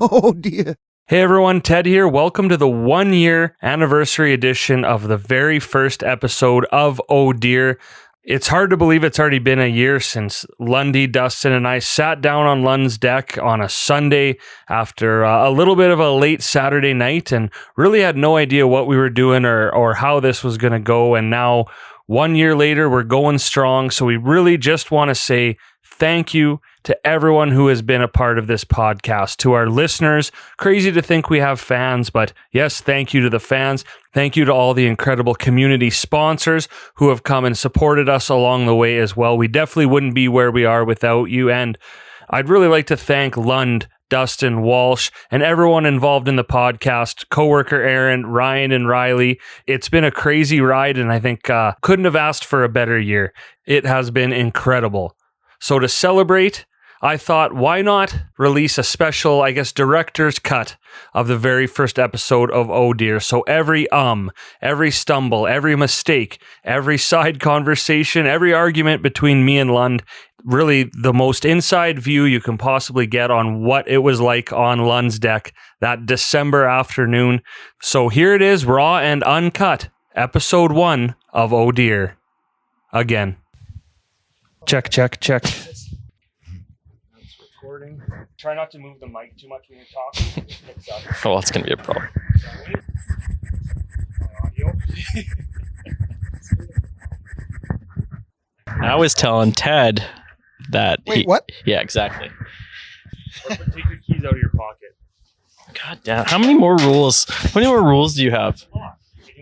Oh dear. Hey everyone, Ted here. Welcome to the 1-year anniversary edition of the very first episode of Oh Dear. It's hard to believe it's already been a year since Lundy, Dustin, and I sat down on Lund's deck on a Sunday after a little bit of a late Saturday night and really had no idea what we were doing or how this was going to go. And now 1 year later, we're going strong. So we really just want to say thank you to everyone who has been a part of this podcast, to our listeners. Crazy to think we have fans, but yes, thank you to the fans. Thank you to all the incredible community sponsors who have come and supported us along the way as well. We definitely wouldn't be where we are without you. And I'd really like to thank Lund, Dustin, Walsh, and everyone involved in the podcast, coworker Aaron, Ryan, and Riley. It's been a crazy ride, and I think couldn't have asked for a better year. It has been incredible. So to celebrate, I thought, why not release a special, director's cut of the very first episode of Oh Dear. So every stumble, every mistake, every side conversation, every argument between me and Lund, really the most inside view you can possibly get on what it was like on Lund's deck that December afternoon. So here it is, raw and uncut, episode 1 of Oh Dear. Again. Check. Recording. Try not to move the mic too much when you're talking. It picks up. Oh, that's going to be a problem. Audio. I was telling Ted that... Wait, what? Yeah, exactly. Take your keys out of your pocket. God damn. How many more rules do you have?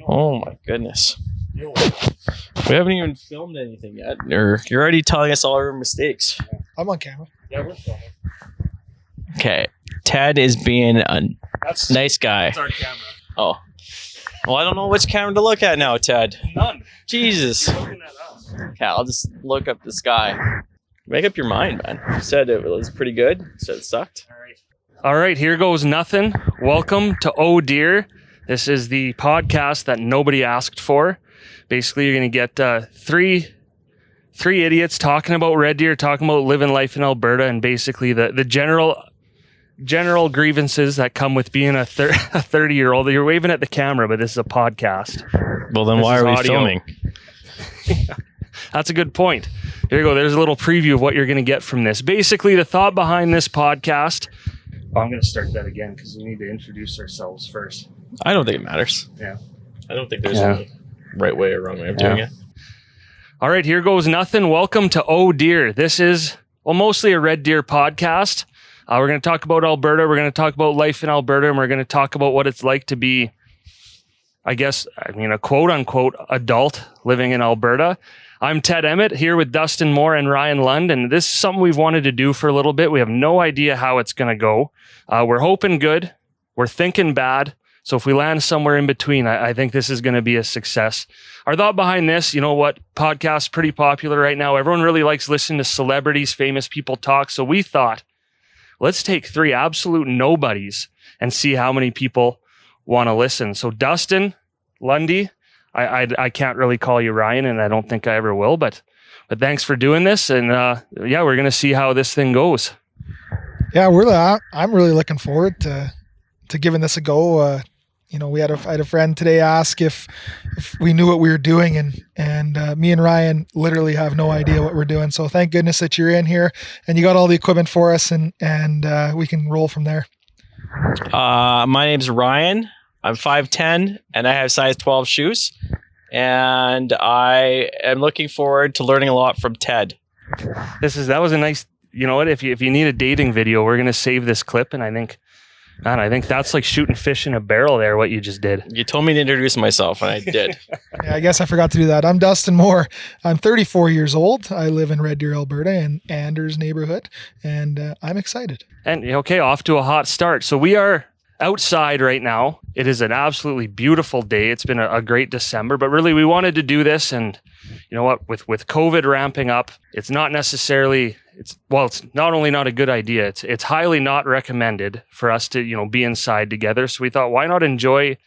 Oh my goodness. We haven't even filmed anything yet. Or you're already telling us all our mistakes. I'm on camera. Yeah, we're filming. Okay. Ted is being a nice guy. That's our camera. Oh. Well, I don't know which camera to look at now, Ted. None. Jesus. You're looking at us. Okay, I'll just look up this guy. Make up your mind, man. You said it was pretty good. You said it sucked. All right, here goes nothing. Welcome to Oh Dear. This is the podcast that nobody asked for. Basically, you're going to get three idiots talking about red deer, talking about living life in Alberta, and basically the general grievances that come with being a 30-year-old. You're waving at the camera, but this is a podcast. Well, then why are we filming? That's a good point. Here you go. There's a little preview of what you're going to get from this. Basically, the thought behind this podcast... Oh, I'm going to start that again because we need to introduce ourselves first. I don't think it matters. Yeah. I don't think there's a right way or wrong way of doing it. All right, here goes nothing. Welcome to Oh Dear. This is, mostly a red deer podcast. We're going to talk about Alberta. We're going to talk about life in Alberta, and we're going to talk about what it's like to be, a quote-unquote adult living in Alberta. I'm Ted Emmett here with Dustin Moore and Ryan Lund, and this is something we've wanted to do for a little bit. We have no idea how it's going to go. We're hoping good. We're thinking bad. So if we land somewhere in between, I think this is going to be a success. Our thought behind this, you know what? Podcast's pretty popular right now. Everyone really likes listening to celebrities, famous people talk. So we thought, let's take 3 absolute nobodies and see how many people want to listen. So Dustin, Lundy, I can't really call you Ryan, and I don't think I ever will, but thanks for doing this. And we're going to see how this thing goes. Yeah, I'm really looking forward to giving this a go. I had a friend today ask if we knew what we were doing, and me and Ryan literally have no idea what we're doing. So thank goodness that you're in here and you got all the equipment for us, and we can roll from there. My name's Ryan. I'm 5'10", and I have size 12 shoes, and I am looking forward to learning a lot from Ted. That was a nice, you know what, if you need a dating video, we're going to save this clip, and I think that's like shooting fish in a barrel there, what you just did. You told me to introduce myself, and I did. Yeah, I guess I forgot to do that. I'm Dustin Moore. I'm 34 years old. I live in Red Deer, Alberta, in Anders neighborhood, and I'm excited. And okay, off to a hot start. So we are outside right now. It is an absolutely beautiful day. It's been a great December, but really we wanted to do this, and you know what, with COVID ramping up, it's not necessarily, it's not only not a good idea, it's highly not recommended for us to, be inside together. So we thought, why not enjoy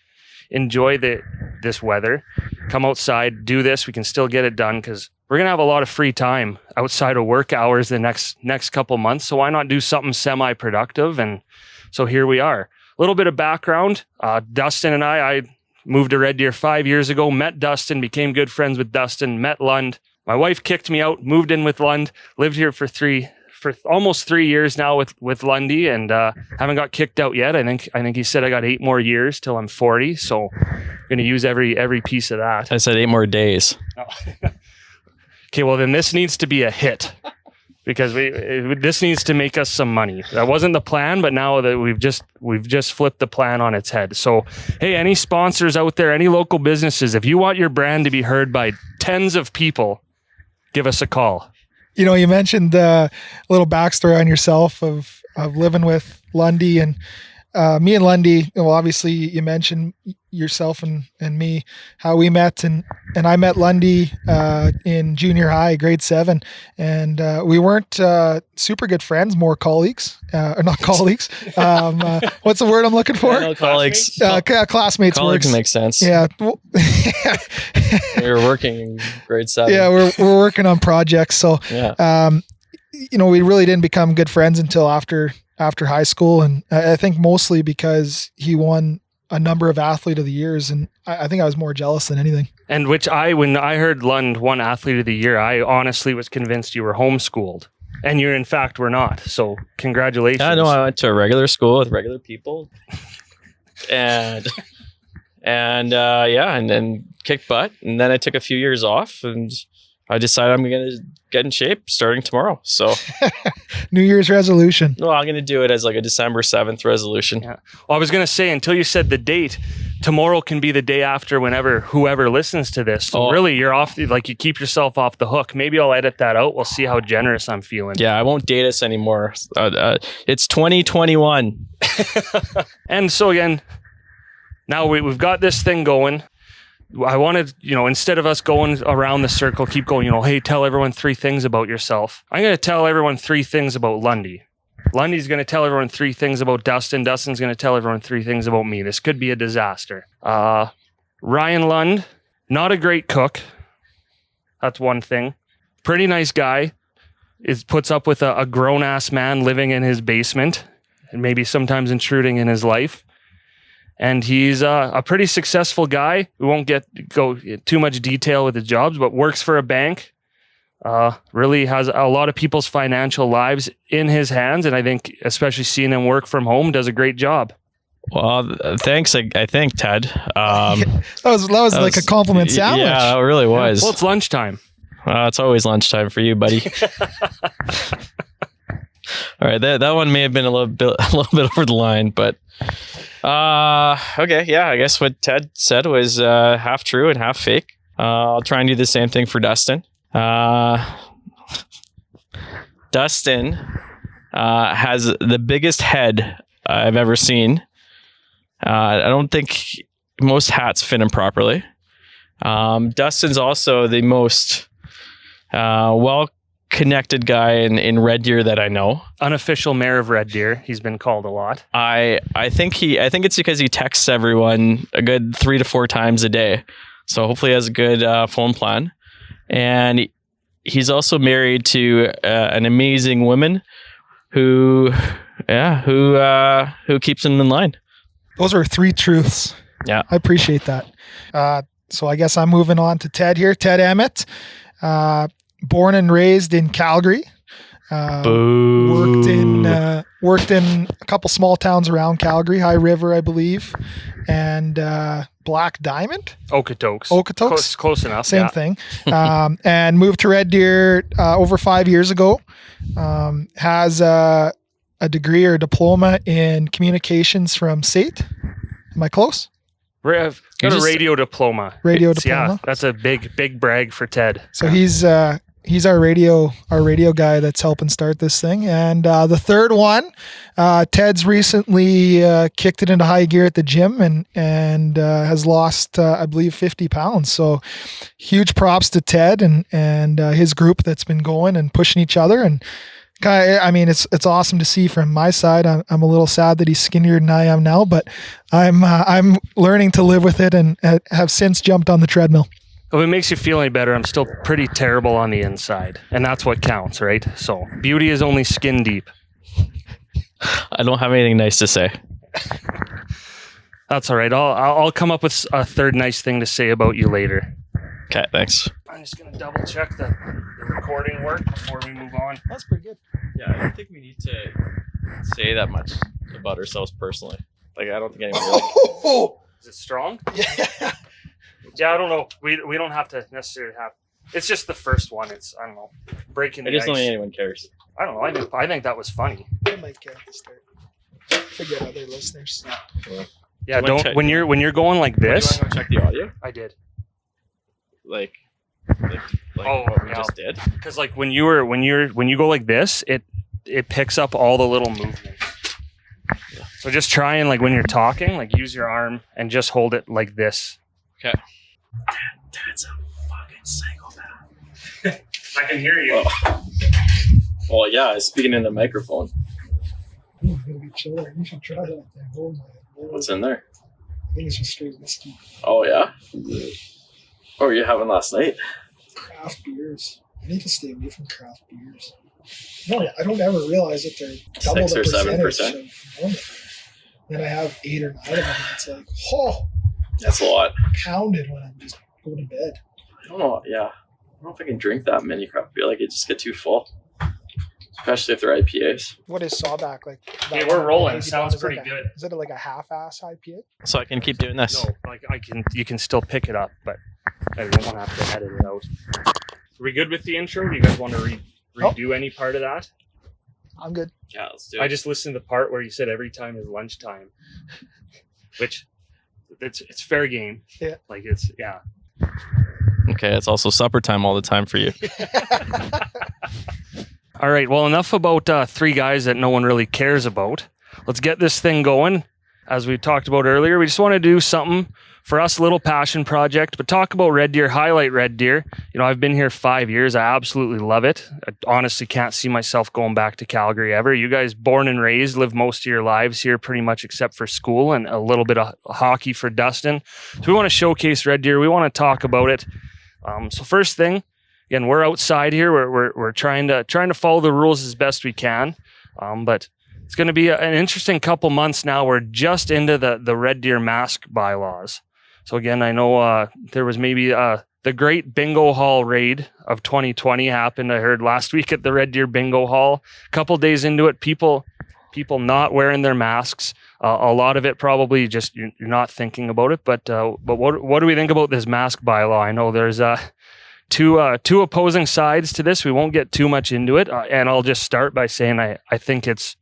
this weather, come outside, do this. We can still get it done because we're going to have a lot of free time outside of work hours the next couple months. So why not do something semi-productive? And so here we are. A little bit of background. Dustin and I moved to Red Deer 5 years ago, met Dustin, became good friends with Dustin, met Lund. My wife kicked me out, moved in with Lund, lived here for almost 3 years now with Lundy, and haven't got kicked out yet. I think he said I got 8 more years till I'm 40. So I'm going to use every piece of that. I said 8 more days. Oh. Okay, well then this needs to be a hit because this needs to make us some money. That wasn't the plan, but now that we've just flipped the plan on its head. So, hey, any sponsors out there, any local businesses, if you want your brand to be heard by tens of people, give us a call. You know, you mentioned a little backstory on yourself of living with Lundy, and me and Lundy. Well, obviously, you mentioned yourself and me, how we met, and I met Lundy in junior high, grade 7, and we weren't super good friends, more colleagues, or not colleagues. What's the word I'm looking for? Yeah, colleagues. Classmates. Colleagues works. makes sense. Yeah. We were working in grade 7. Yeah, we're working on projects. So, Yeah. you know, we really didn't become good friends until after high school, and I think mostly because he won a number of Athlete of the Years, and I think I was more jealous than anything. And when I heard Lund won Athlete of the Year, I honestly was convinced you were homeschooled, and you in fact were not. So congratulations. Yeah, no, I went to a regular school with regular people, and then kicked butt, and then I took a few years off, and I decided I'm going to get in shape starting tomorrow. So New Year's resolution. no, I'm going to do it as like a December 7th resolution. Yeah. Well, I was going to say, until you said the date, tomorrow can be the day after whoever listens to this. So really, you're off, like you keep yourself off the hook. Maybe I'll edit that out. We'll see how generous I'm feeling. Yeah, I won't date us anymore. It's 2021. And so again, now we've got this thing going. I wanted, instead of us going around the circle, keep going, hey, tell everyone 3 things about yourself. I'm going to tell everyone 3 things about Lundy. Lundy's going to tell everyone 3 things about Dustin. Dustin's going to tell everyone 3 things about me. This could be a disaster. Ryan Lund, not a great cook. That's one thing. Pretty nice guy. Puts up with a grown-ass man living in his basement and maybe sometimes intruding in his life. And he's a pretty successful guy. We won't go too much detail with his jobs, but works for a bank. Really has a lot of people's financial lives in his hands. And I think, especially seeing him work from home, does a great job. Well, thanks. I think, Ted. That was like a compliment sandwich. Yeah, it really was. Well, it's lunchtime. It's always lunchtime for you, buddy. All right, that one may have been a little bit over the line, but okay, yeah. I guess what Ted said was half true and half fake. I'll try and do the same thing for Dustin. Dustin has the biggest head I've ever seen. I don't think most hats fit him properly. Dustin's also the most well-connected guy in Red Deer that I know. Unofficial mayor of Red Deer. He's been called a lot. I think it's because he texts everyone a good 3 to 4 times a day. So hopefully he has a good phone plan. And he's also married to an amazing woman who keeps him in line. Those are 3 truths. Yeah. I appreciate that. So I guess I'm moving on to Ted here. Ted Emmett, born and raised in Calgary. Worked in a couple small towns around Calgary, High River, I believe, and Black Diamond. Okotoks. Close enough. Same thing. And moved to Red Deer over 5 years ago. Has a degree or diploma in communications from SAIT. Am I close? I've got a radio diploma. Yeah, that's a big brag for Ted. So he's our radio guy that's helping start this thing. And the third one, Ted's recently kicked it into high gear at the gym and has lost, I believe, 50 pounds. So huge props to Ted and his group that's been going and pushing each other. And I mean, it's awesome to see from my side. I'm a little sad that he's skinnier than I am now, but I'm learning to live with it and have since jumped on the treadmill. If it makes you feel any better, I'm still pretty terrible on the inside, and that's what counts, right? So beauty is only skin deep. I don't have anything nice to say. That's all right. I'll come up with a third nice thing to say about you later. Okay, thanks. I'm just gonna double check the recording work before we move on. That's pretty good. Yeah, I don't think we need to say that much about ourselves personally. Like, I don't think anyone really... Oh, Is it strong? yeah. Yeah, I don't know. We don't have to necessarily have. It's just the first one. It's, I don't know, breaking the I just don't ice. think anyone cares. I don't know. I think that was funny. I might get to start. Forget other listeners. Yeah, Do you wanna don't when you're going like Do you this. want to go check the audio? I did. Like Oh, what we yeah. just did? Because like when you go like this, it picks up all the little movements. So just try and like when you're talking, like use your arm and just hold it like this. Okay. That's a fucking psychopath. I can hear you. Well, yeah, I was speaking in the microphone. Ooh, I'm gonna be chiller. You should try that thing. Oh my lord. What's in there? I think it's just straight whiskey. Oh, yeah? What were you having last night? Craft beers. I need to stay away from craft beers. No, I don't ever realize that they're double 6 the or 7%. percentage of normal. Then I have 8 or 9 of them, and it's like, oh, That's a lot. pounded when I'm just going to bed. I don't know. Yeah. I don't know if I can drink that many craft beer. Like, it just get too full. Especially if they're IPAs. What is Sawback like? Hey, we're rolling. Sounds pretty like good. Is it like a half-ass IPA? So I can keep doing this. No, like you can still pick it up, but I don't have to edit it out. Are we good with the intro? Do you guys want to redo any part of that? I'm good. Yeah, let's do I just listened to the part where you said every time is lunchtime, which it's fair game. Yeah. Like it's yeah. Okay, it's also supper time all the time for you. All right. Well, enough about 3 guys that no one really cares about. Let's get this thing going. As we talked about earlier, we just want to do something for us, a little passion project, but talk about Red Deer, highlight Red Deer. You know, I've been here 5 years. I absolutely love it. I honestly can't see myself going back to Calgary ever. You guys born and raised, live most of your lives here pretty much except for school and a little bit of hockey for Dustin. So we want to showcase Red Deer. We want to talk about it. So first thing, again, we're outside here. We're trying to follow the rules as best we can. But it's going to be an interesting couple months now. We're just into the Red Deer mask bylaws. So again, I know there was maybe the great bingo hall raid of 2020 happened. I heard last week at the Red Deer bingo hall. A couple days into it, people not wearing their masks. A lot of it probably just you're not thinking about it. But what do we think about this mask bylaw? I know there's two opposing sides to this. We won't get too much into it, and I'll just start by saying I think it's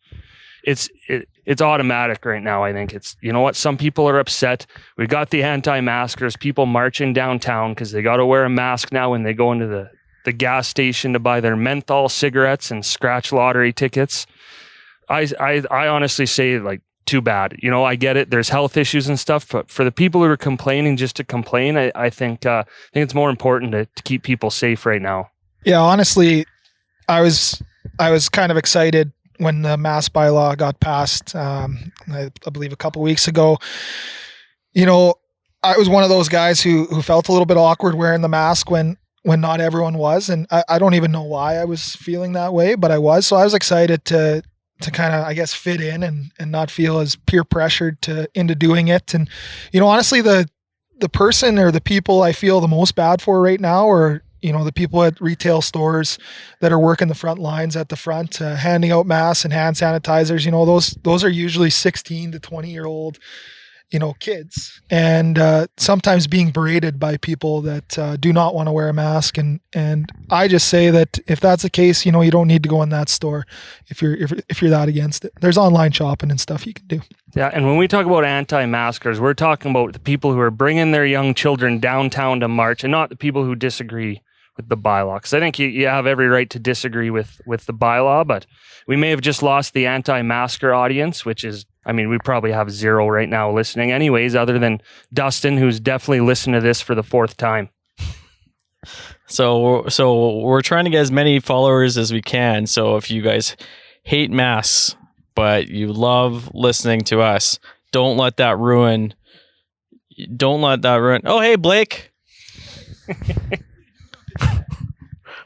automatic right now. I think it's, you know what, some people are upset. We got the anti-maskers, people marching downtown because they got to wear a mask now when they go into the gas station to buy their menthol cigarettes and scratch lottery tickets. I honestly say, like, too bad. You know, I get it. There's health issues and stuff, but for the people who are complaining just to complain, I think it's more important to keep people safe right now. Yeah, honestly, I was kind of excited when the mask bylaw got passed. I believe a couple weeks ago. You know, I was one of those guys who felt a little bit awkward wearing the mask when not everyone was, and I don't even know why I was feeling that way, but I was. So I was excited to kind of, I guess, fit in and not feel as peer pressured into doing it. And, you know, honestly, the person or the people I feel the most bad for right now are, you know, the people at retail stores that are working the front lines at the front, handing out masks and hand sanitizers. You know, those are usually 16 to 20-year-old, you know, kids, and sometimes being berated by people that do not want to wear a mask. And I just say that if that's the case, you know, you don't need to go in that store if you're that against it. There's online shopping and stuff you can do. Yeah, and when we talk about anti-maskers, we're talking about the people who are bringing their young children downtown to march, and not the people who disagree with the bylaw. Because I think you have every right to disagree with the bylaw, but we may have just lost the anti-masker audience, which is, I mean, we probably have 0 right now listening anyways, other than Dustin, who's definitely listened to this for the 4th time. So we're trying to get as many followers as we can. So if you guys hate masks, but you love listening to us, don't let that ruin. Oh, hey, Blake.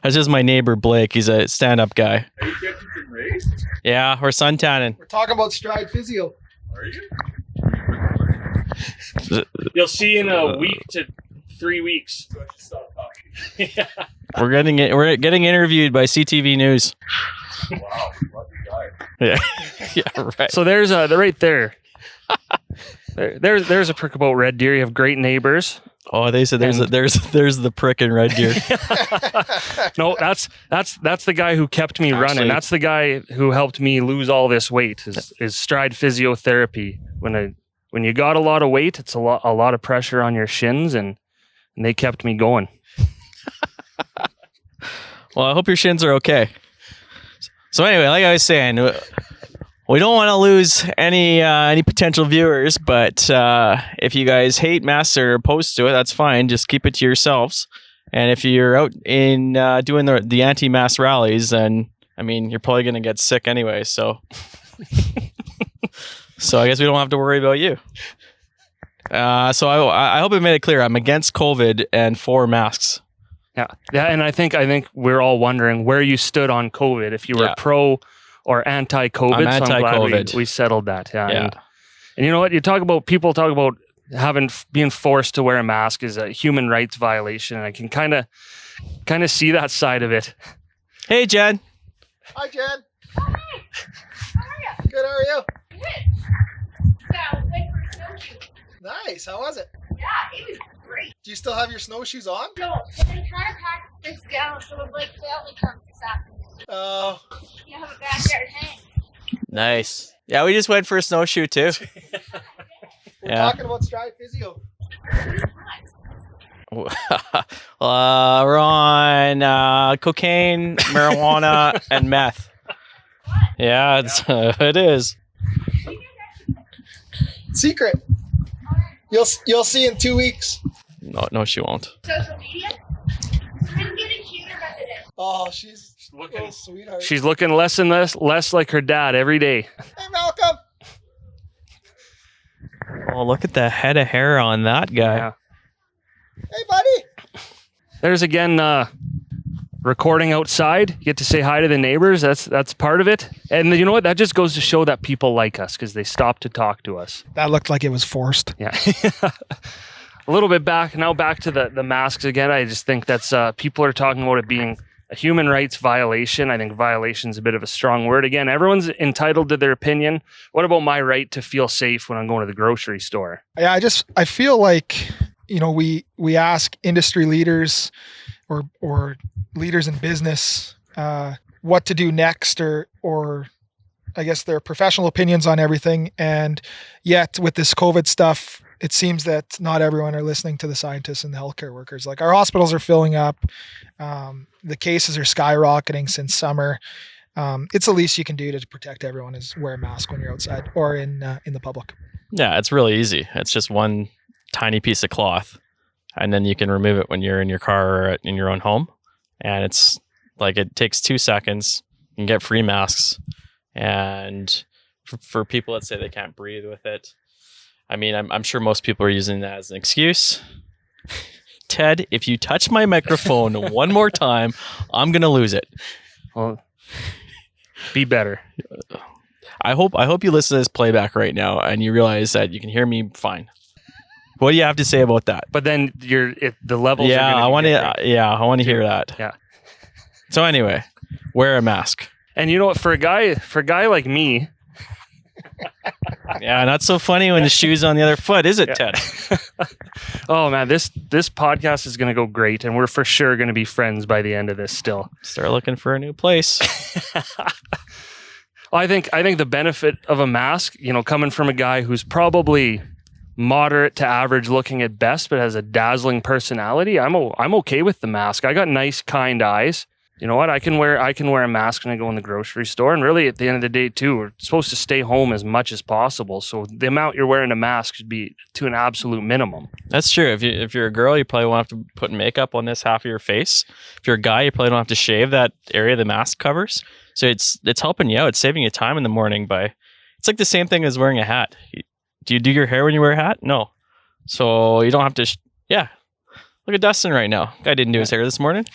That's just my neighbor Blake. He's a stand-up guy. Are you catching some rays? Yeah, we're suntanning. We're talking about Stride Physio. Are you? You'll see in a week to 3 weeks. So I should stop talking. Yeah. We're getting interviewed by CTV News. Wow, lucky guy. Yeah, yeah, right. So there's they're right there. There's a prick about red deer. You have great neighbors. Oh, they said there's the prick in red deer. No, that's the guy who kept me running. That's the guy who helped me lose all this weight. Is Stride physiotherapy. When you got a lot of weight, it's a lot of pressure on your shins, and they kept me going. Well, I hope your shins are okay. So anyway, like I was saying, we don't want to lose any potential viewers, but if you guys hate masks or opposed to it, that's fine. Just keep it to yourselves. And if you're out in doing the anti-mask rallies, then I mean, you're probably going to get sick anyway. So, so I guess we don't have to worry about you. So I hope I made it clear. I'm against COVID and for masks. Yeah, and I think we're all wondering where you stood on COVID. If you were pro or anti-COVID, I'm anti-COVID. So I'm glad we settled that. Yeah. And you know what? People talk about being forced to wear a mask is a human rights violation, and I can kind of see that side of it. Hey, Jen. Hi, Jen. Hi. How are you? Good. How are you? Good. Yeah, I was waiting for a snowshoe. Nice. How was it? Yeah, it was great. Do you still have your snowshoes on? No, I've been trying to pack this down so it like failed me comes this afternoon. Oh. You have a backyard hang. Nice. Yeah, we just went for a snowshoe too. We're talking about Stride Physio. We're on cocaine, marijuana, and meth. Yeah, it is. Secret. You'll see in 2 weeks. No, she won't. Social media? She's been getting cuter by the day. Oh, she's looking, little sweetheart. she's looking less and less like her dad every day. Hey, Malcolm. Oh, look at the head of hair on that guy. Yeah. Hey, buddy. There's again recording outside. You get to say hi to the neighbors. That's part of it. And you know what? That just goes to show that people like us because they stop to talk to us. That looked like it was forced. Yeah. A little bit back to the masks again. I just think that's people are talking about it being a human rights violation. I think violation is a bit of a strong word. Again, everyone's entitled to their opinion. What about my right to feel safe when I'm going to the grocery store? Yeah, I feel like, you know, we ask industry leaders or leaders in business what to do next, or I guess their professional opinions on everything. And yet with this COVID stuff, it seems that not everyone are listening to the scientists and the healthcare workers. Like, our hospitals are filling up. The cases are skyrocketing since summer. It's the least you can do to protect everyone is wear a mask when you're outside or in the public. Yeah, it's really easy. It's just one tiny piece of cloth, and then you can remove it when you're in your car or in your own home. And it's like, it takes 2 seconds. You can get free masks. And for people that say they can't breathe with it, I mean, I'm sure most people are using that as an excuse. Ted, if you touch my microphone one more time, I'm going to lose it. Well, be better. I hope you listen to this playback right now and you realize that you can hear me fine. What do you have to say about that? But then the levels. Yeah, are I want to hear that. Yeah. So anyway, wear a mask. And you know what? For a guy like me. Yeah, not so funny when the shoe's on the other foot, is it, Ted? Oh man, this podcast is going to go great, and we're for sure going to be friends by the end of this. Still, start looking for a new place. I think the benefit of a mask, you know, coming from a guy who's probably moderate to average looking at best, but has a dazzling personality, I'm okay with the mask. I got nice, kind eyes. You know what? I can wear a mask when I go in the grocery store. And really, at the end of the day, too, we're supposed to stay home as much as possible. So the amount you're wearing a mask should be to an absolute minimum. That's true. If you're a girl, you probably won't have to put makeup on this half of your face. If you're a guy, you probably don't have to shave that area the mask covers. So it's helping you out. It's saving you time in the morning it's like the same thing as wearing a hat. Do you do your hair when you wear a hat? No. So you don't have to. Yeah. Look at Dustin right now. Guy didn't do his hair this morning.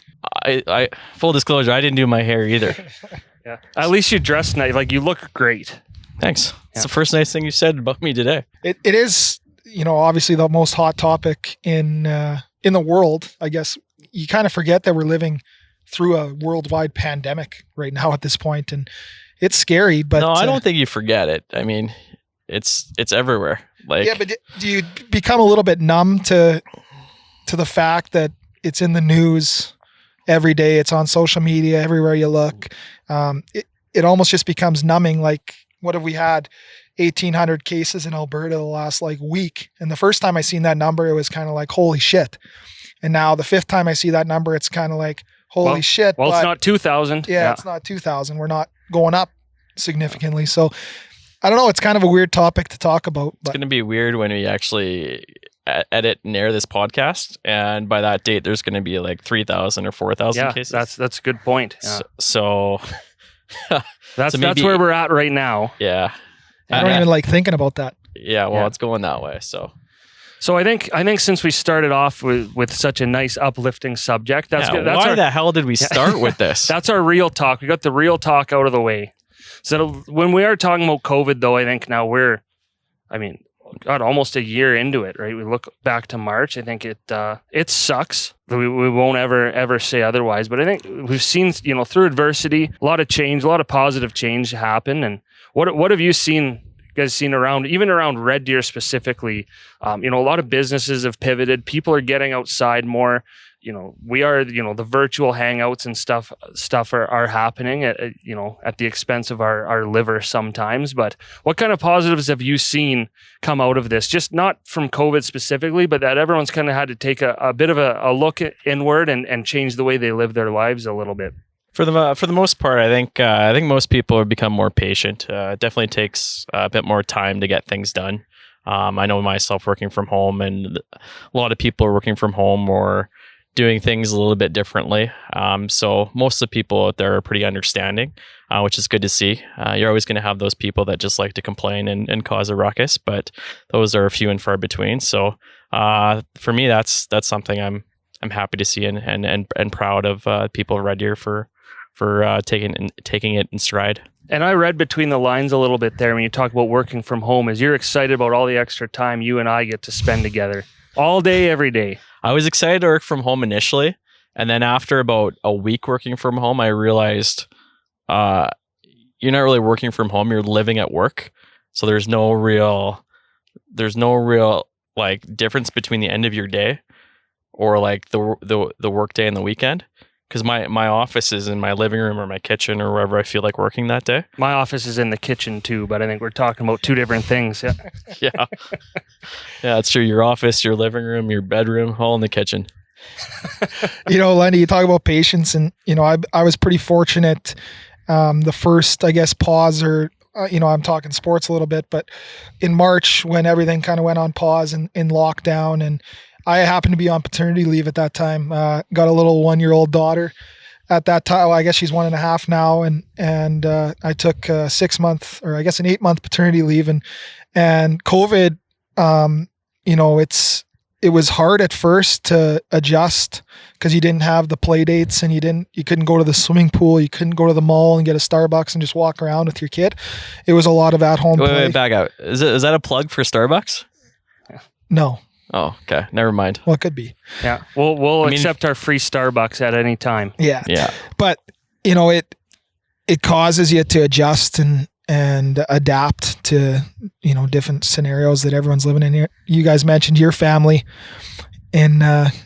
I full disclosure, I didn't do my hair either. Yeah. At least you dress nice. Like, you look great. Thanks. It's Yeah. the first nice thing you said about me today. It is, obviously the most hot topic in the world. I guess you kind of forget that we're living through a worldwide pandemic right now at this point, and it's scary. But No, I don't think you forget it. I mean, it's everywhere. Like, yeah, but do you become a little bit numb to the fact that it's in the news every day? It's on social media everywhere you look. It almost just becomes numbing. Like, what have we had? 1,800 cases in Alberta the last week. And the first time I seen that number, it was kind of like, holy shit. And now the fifth time I see that number, it's kind of like, holy shit. Well, it's not 2,000. Yeah, it's not 2,000. We're not going up significantly. So I don't know. It's kind of a weird topic to talk about. it's going to be weird when we actually edit and air this podcast. And by that date, there's going to be like 3,000 or 4,000 Yeah, cases. that's a good point. Yeah. So That's maybe- where we're at right now. yeah. I don't even like thinking about that. Yeah, well, Yeah. it's going that way. So So I think since we started off with such a nice uplifting subject, that's yeah, good. That's why our, the hell did we start with this? That's our real talk. We got the real talk out of the way. So when we are talking about COVID, though, I think now almost a year into it, right? We look back to March. I think it sucks. We won't ever say otherwise. But I think we've seen, through adversity, a lot of change, a lot of positive change happen. And what have you guys seen around Red Deer specifically? A lot of businesses have pivoted. People are getting outside more. We are, the virtual hangouts and stuff are happening at the expense of our liver sometimes. But what kind of positives have you seen come out of this? Just not from COVID specifically, but that everyone's kind of had to take a bit of a look inward and change the way they live their lives a little bit. For the most part, I think most people have become more patient. It definitely takes a bit more time to get things done. I know myself working from home, and a lot of people are working from home or doing things a little bit differently. So most of the people out there are pretty understanding, which is good to see. You're always going to have those people that just like to complain and cause a ruckus, but those are few and far between. So for me, that's something I'm happy to see and proud of people of Red Deer for taking it in stride. And I read between the lines a little bit there when you talk about working from home, is you're excited about all the extra time you and I get to spend together all day, every day. I was excited to work from home initially, and then after about a week working from home, I realized you're not really working from home, you're living at work. So there's no real like difference between the end of your day or like the work day and the weekend. Because my office is in my living room or my kitchen or wherever I feel like working that day. My office is in the kitchen too, but I think we're talking about two different things. Yeah. Yeah. Yeah, it's true. Your office, your living room, your bedroom, all in the kitchen. Lenny, you talk about patience, and I was pretty fortunate. The first, I guess, pause, or I'm talking sports a little bit, but in March when everything kind of went on pause and in lockdown, and I happened to be on paternity leave at that time. Got a little 1-year-old daughter at that time. Well, I guess she's 1.5 now, and I took a 6-month, or I guess an 8-month paternity leave, and COVID. It was hard at first to adjust because you didn't have the play dates, and you couldn't go to the swimming pool, you couldn't go to the mall and get a Starbucks and just walk around with your kid. It was a lot of at home play. Wait, back out. Is that a plug for Starbucks? No. Oh, okay. Never mind. Well, it could be. Yeah. We'll accept our free Starbucks at any time. Yeah. Yeah. But it causes you to adjust and adapt to different scenarios that everyone's living in here. You guys mentioned your family in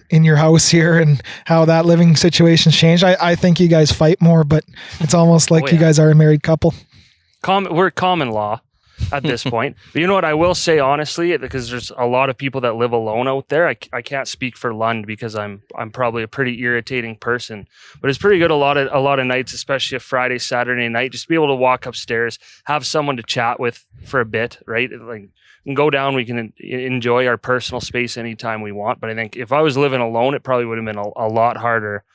your house here and how that living situation's changed. I think you guys fight more, but it's almost like you guys are a married couple. We're common law at this point. But you know what I will say honestly, because there's a lot of people that live alone out there. I can't speak for Lund because I'm probably a pretty irritating person, but it's pretty good a lot of nights, especially a Friday, Saturday night, just to be able to walk upstairs, have someone to chat with for a bit, right? Like, and go down, we can enjoy our personal space anytime we want. But I think if I was living alone, it probably would have been a lot harder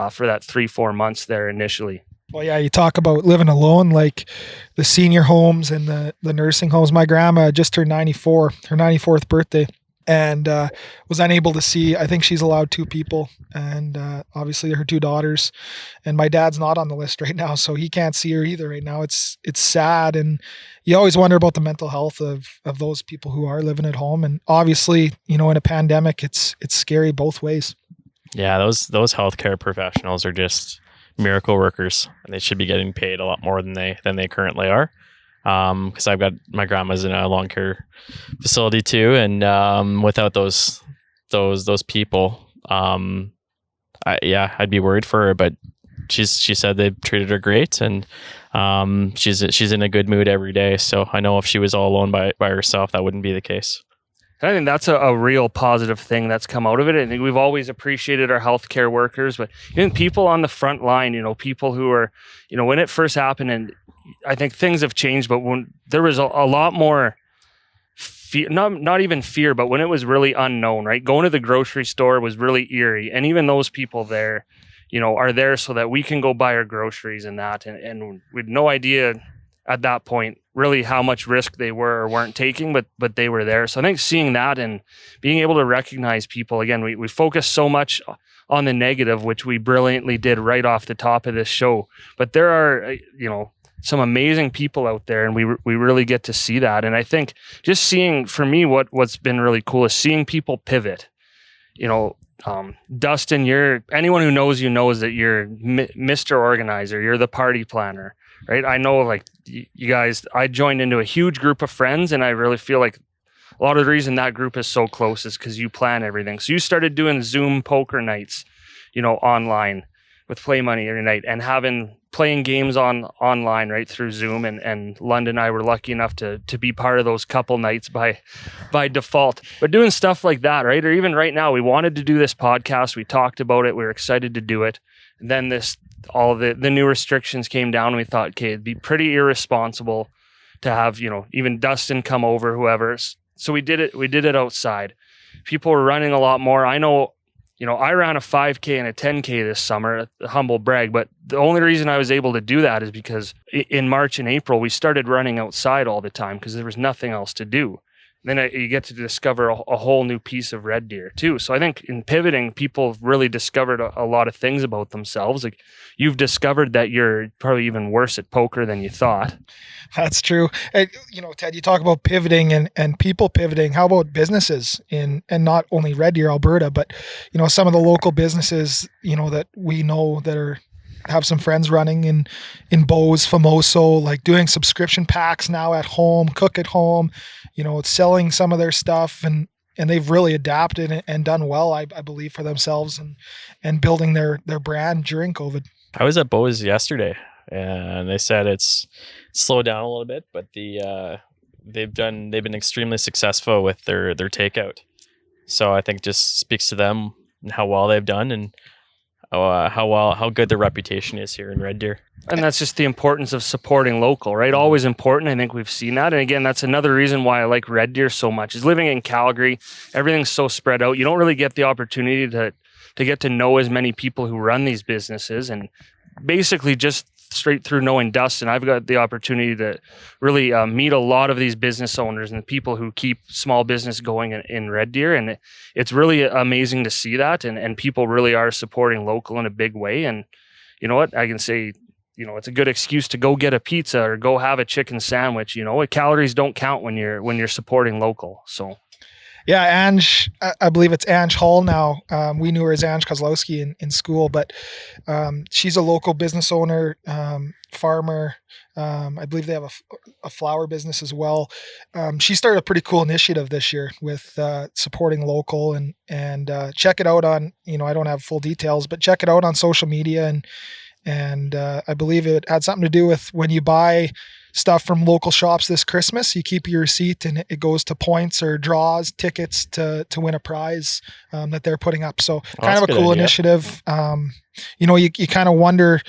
for that 3-4 months there initially. Well, yeah, you talk about living alone, like the senior homes and the nursing homes. My grandma just turned 94, her 94th birthday. and was unable to see. I think she's allowed 2 people, and obviously her 2 daughters. And my dad's not on the list right now, so he can't see her either right now. It's sad, and you always wonder about the mental health of those people who are living at home. And obviously, in a pandemic, it's scary both ways. Yeah, those healthcare professionals are just miracle workers, and they should be getting paid a lot more than they currently are. Because I've got my grandma's in a long care facility too, and without those people, I'd be worried for her. But she said they treated her great, and she's in a good mood every day. So I know if she was all alone by herself, that wouldn't be the case. I think that's a real positive thing that's come out of it. I think we've always appreciated our healthcare workers, but even people on the front line, people who are, when it first happened, and I think things have changed, but when there was a lot more fear, not even fear, but when it was really unknown, right? Going to the grocery store was really eerie. And even those people there, are there so that we can go buy our groceries and that. And we had no idea at that point really how much risk they were or weren't taking, but they were there. So I think seeing that and being able to recognize people, again, we focus so much on the negative, which we brilliantly did right off the top of this show. But there are, some amazing people out there, and we really get to see that. And I think just seeing, for me, what's been really cool is seeing people pivot. Dustin, anyone who knows you knows that you're Mr. Organizer. You're the party planner, right? I know, like, you guys, I joined into a huge group of friends, and I really feel like a lot of the reason that group is so close is because you plan everything. So you started doing Zoom poker nights, online with Play Money every night, and playing games online right through Zoom, and Lund and I were lucky enough to be part of those couple nights by default. But doing stuff like that, right? Or even right now, we wanted to do this podcast. We talked about it. We were excited to do it. And then all the new restrictions came down, and we thought, okay, it'd be pretty irresponsible to have, even Dustin come over, whoever. So we did it outside. People were running a lot more. I know, I ran a 5K and a 10K this summer, a humble brag, but the only reason I was able to do that is because in March and April, we started running outside all the time because there was nothing else to do. Then you get to discover a whole new piece of red deer too. So I think in pivoting, people have really discovered a lot of things about themselves. Like, you've discovered that you're probably even worse at poker than you thought. That's true. And, Ted, you talk about pivoting and people pivoting. How about businesses and not only Red Deer, Alberta, but, some of the local businesses, that we know that have some friends running in Bose, Famoso, like doing subscription packs now at home, cook at home, selling some of their stuff, and they've really adapted and done well, I believe, for themselves and building their brand during COVID. I was at Bose yesterday, and they said it's slowed down a little bit, but they've been extremely successful with their takeout. So I think it just speaks to them and how well they've done, and how good their reputation is here in Red Deer. And that's just the importance of supporting local, right? Always important. I think we've seen that. And again, that's another reason why I like Red Deer so much, is living in Calgary. Everything's so spread out. You don't really get the opportunity to get to know as many people who run these businesses. And basically just straight through knowing Dustin, I've got the opportunity to really meet a lot of these business owners and the people who keep small business going in Red Deer. And it's really amazing to see that. And people really are supporting local in a big way. And you know what? I can say, it's a good excuse to go get a pizza or go have a chicken sandwich. Calories don't count when you're supporting local. So. Yeah, Ange, I believe it's Ange Hall now. We knew her as Ange Kozlowski in school, but she's a local business owner, farmer. I believe they have a flower business as well. She started a pretty cool initiative this year with supporting local, and check it out on, I don't have full details, but check it out on social media. And I believe it had something to do with when you buy stuff from local shops this Christmas, you keep your receipt and it goes to points or draws, tickets to win a prize that they're putting up. So kind of a cool initiative. You kind of wonder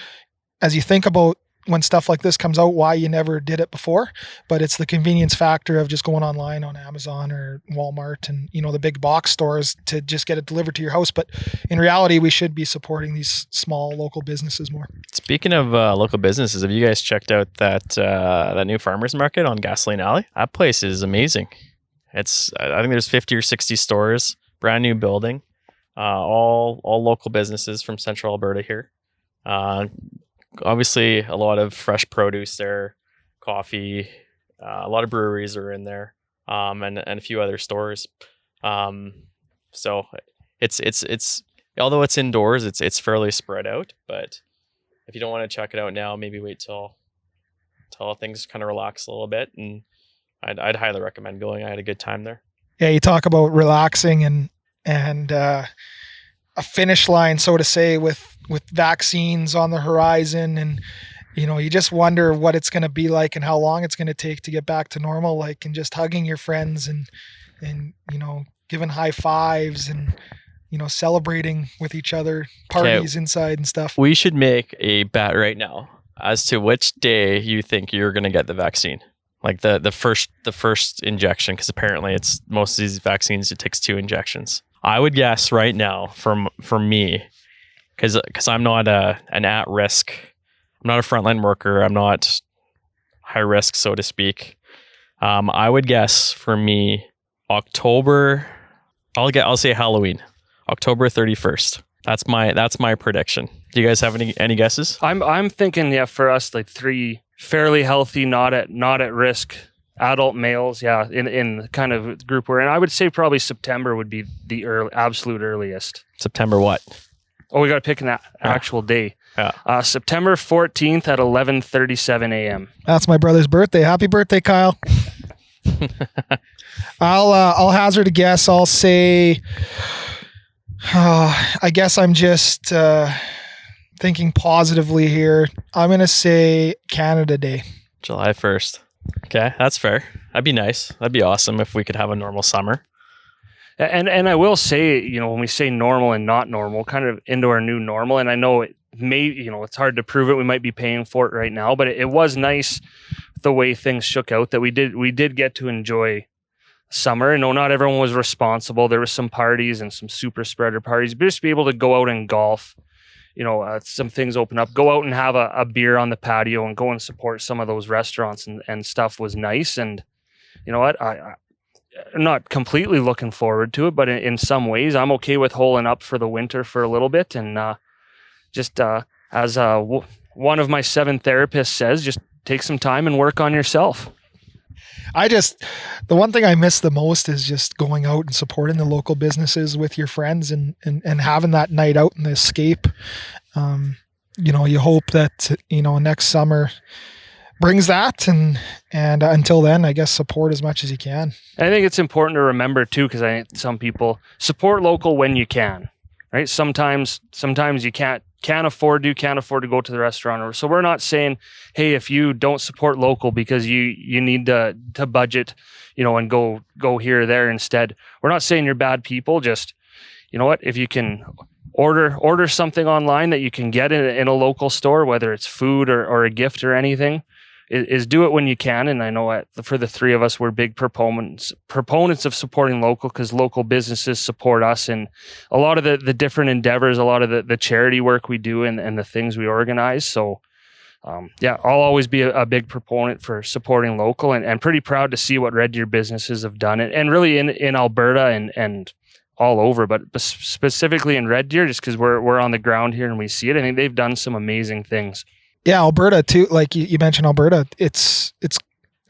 as you think about when stuff like this comes out, why you never did it before, but it's the convenience factor of just going online on Amazon or Walmart and, the big box stores to just get it delivered to your house. But in reality, we should be supporting these small local businesses more. Speaking of local businesses, have you guys checked out that new farmers market on Gasoline Alley? That place is amazing. I think there's 50 or 60 stores, brand new building, all local businesses from Central Alberta here. Obviously, a lot of fresh produce there, coffee, a lot of breweries are in there, and a few other stores. So it's although it's indoors, it's fairly spread out. But if you don't want to check it out now, maybe wait till things kind of relax a little bit, and I'd highly recommend going. I had a good time there. Yeah, you talk about relaxing and a finish line, so to say, with vaccines on the horizon, and you just wonder what it's going to be like and how long it's going to take to get back to normal, like, and just hugging your friends and giving high fives and celebrating with each other, parties inside and stuff. We should make a bet right now as to which day you think you're going to get the vaccine. Like the first injection, because apparently it's most of these vaccines, it takes 2 injections. I would guess right now for me, because I'm not an at risk, I'm not a frontline worker, I'm not high risk, so to speak. I would guess for me October. I'll say Halloween, October 31st. That's my prediction. Do you guys have any guesses? I'm thinking, for us, like 3 fairly healthy, not at risk adult males, in the kind of group we're in. I would say probably September would be the absolute earliest. September what? Oh, we got to pick an actual day. Yeah. September 14th at 11:37 a.m. That's my brother's birthday. Happy birthday, Kyle. I'll hazard a guess. I'll say, I guess I'm just thinking positively here. I'm going to say Canada Day. July 1st. Okay, that's fair. That'd be nice. That'd be awesome if we could have a normal summer. And I will say, when we say normal and not normal, kind of into our new normal, and I know it may, it's hard to prove it. We might be paying for it right now, but it was nice the way things shook out that we did get to enjoy summer. No, not everyone was responsible. There was some parties and some super spreader parties, but just to be able to go out and golf, some things open up, go out and have a beer on the patio and go and support some of those restaurants and stuff was nice. And you know what, I'm not completely looking forward to it, but in some ways I'm okay with holing up for the winter for a little bit. And as one of my 7 therapists says, just take some time and work on yourself. The one thing I miss the most is just going out and supporting the local businesses with your friends and having that night out and the escape. You hope that, next summer brings that. And until then, I guess support as much as you can. And I think it's important to remember too, because I think some people support local when you can, right? Sometimes you can't afford to go to the restaurant. So we're not saying, hey, if you don't support local because you need to budget, and go here or there instead. We're not saying you're bad people. Just, if you can order something online that you can get in a local store, whether it's food or a gift or anything, is do it when you can. And I know for the 3 of us, we're big proponents of supporting local, because local businesses support us and a lot of the different endeavors, a lot of the charity work we do and the things we organize. So I'll always be a big proponent for supporting local and pretty proud to see what Red Deer businesses have done and really in Alberta and all over, but specifically in Red Deer, just because we're on the ground here and we see it. I think they've done some amazing things. Yeah, Alberta too. Like you mentioned, Alberta. It's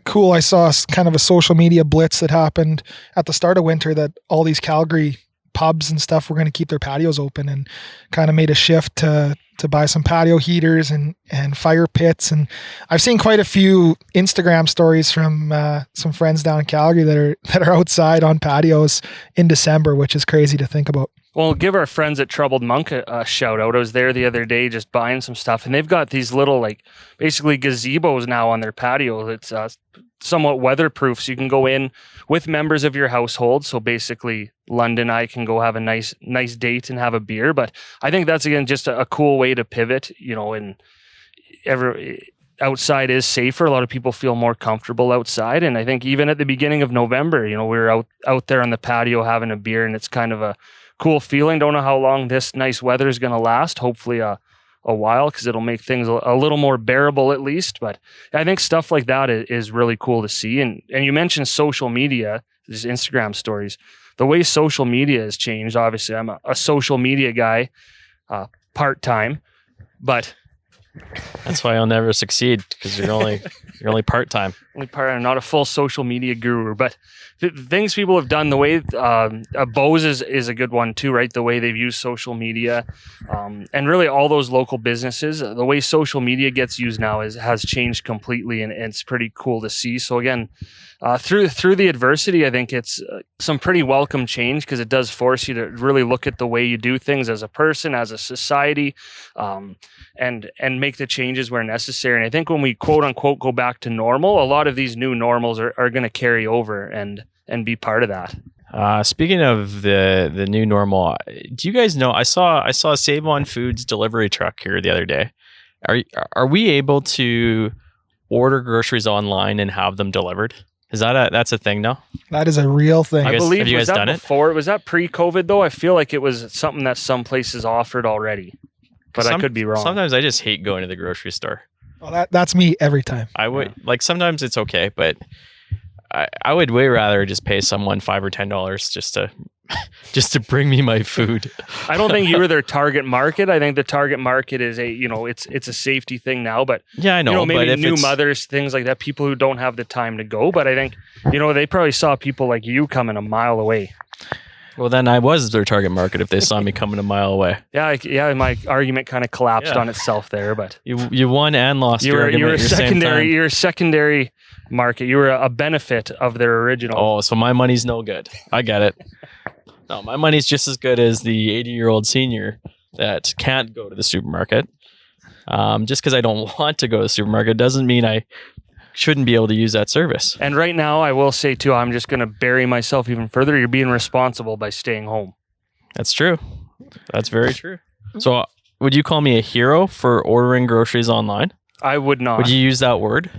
cool. I saw kind of a social media blitz that happened at the start of winter that all these Calgary pubs and stuff were going to keep their patios open, and kind of made a shift to buy some patio heaters and fire pits. And I've seen quite a few Instagram stories from some friends down in Calgary that are outside on patios in December, which is crazy to think about. Well, give our friends at Troubled Monk a shout out. I was there the other day just buying some stuff, and they've got these little, basically gazebos now on their patio. It's somewhat weatherproof, so you can go in with members of your household. So basically, Lund and I can go have a nice date and have a beer. But I think that's, again, just a cool way to pivot, and outside is safer. A lot of people feel more comfortable outside. And I think even at the beginning of November, we were out there on the patio having a beer, and it's kind of a cool feeling. Don't know how long this nice weather is going to last. Hopefully a a while because it'll make things a little more bearable at least. But I think stuff like that is really cool to see. And you mentioned social media, these Instagram stories, the way social media has changed. Obviously, I'm a social media guy, part-time, but That's why I'll never succeed, because you're only part-time. I'm not a full social media guru, but the things people have done, the way Bose is a good one too, right? The way they've used social media, and really all those local businesses, the way social media gets used now has changed completely, and it's pretty cool to see. So again, through the adversity, I think it's some pretty welcome change, because it does force you to really look at the way you do things as a person, as a society, and make the changes where necessary. And I think when we quote unquote go back to normal, a lot of these new normals are going to carry over and be part of that. Speaking of the new normal, do you guys know? I saw a Save On Foods delivery truck here the other day. Are we able to order groceries online and have them delivered? That's a thing now? That is a real thing. I believe, have you was guys that done it? before? Was that pre-COVID though? I feel like it was something that some places offered already, but I could be wrong. Sometimes I just hate going to the grocery store. Well, that's me every time. I would sometimes it's okay, but I would way rather just pay someone $5 or $10 just to bring me my food. I don't think you were their target market. I think the target market is it's a safety thing now, but yeah, I know. Maybe but new mothers, things like that, people who don't have the time to go. But I think, they probably saw people like you coming a mile away. Well, then I was their target market if they saw me coming a mile away. Yeah. My argument kind of collapsed on itself there, but you won and lost you your were argument. You're a secondary market. You were a benefit of their original. Oh, so my money's no good. I get it. No, my money's just as good as the 80-year-old senior that can't go to the supermarket. Just because I don't want to go to the supermarket doesn't mean I shouldn't be able to use that service. And right now, I will say too, I'm just going to bury myself even further. You're being responsible by staying home. That's true. That's very true. So would you call me a hero for ordering groceries online? I would not. Would you use that word?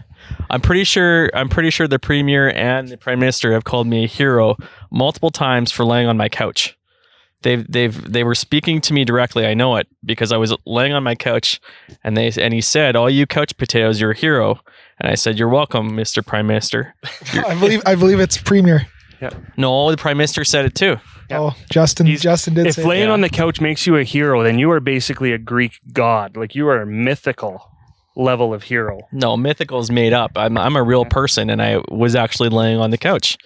I'm pretty sure the Premier and the Prime Minister have called me a hero multiple times for laying on my couch. They were speaking to me directly. I know it because I was laying on my couch, and he said, "All you couch potatoes, you're a hero." And I said, "You're welcome, Mr. Prime Minister." I believe it's Premier. Yeah. No, the Prime Minister said it too. Yep. Oh, Justin did If say laying on the couch makes you a hero, then you are basically a Greek god. Like, you are a mythical level of hero. No, mythical is made up. I'm a real person, and I was actually laying on the couch.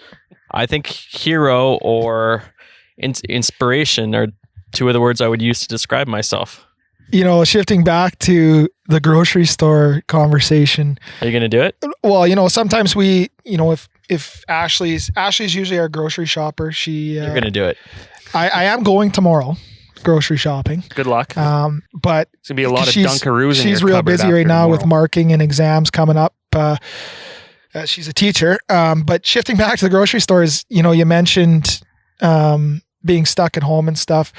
I think hero or inspiration are two of the words I would use to describe myself. Shifting back to the grocery store conversation. Are you going to do it? Well, sometimes we, if Ashley's usually our grocery shopper. You're going to do it. I am going tomorrow grocery shopping. Good luck. But it's gonna be a lot of Dunkaroos. She's real busy right now with marking and exams coming up. She's a teacher. But shifting back to the grocery stores, you mentioned being stuck at home and stuff.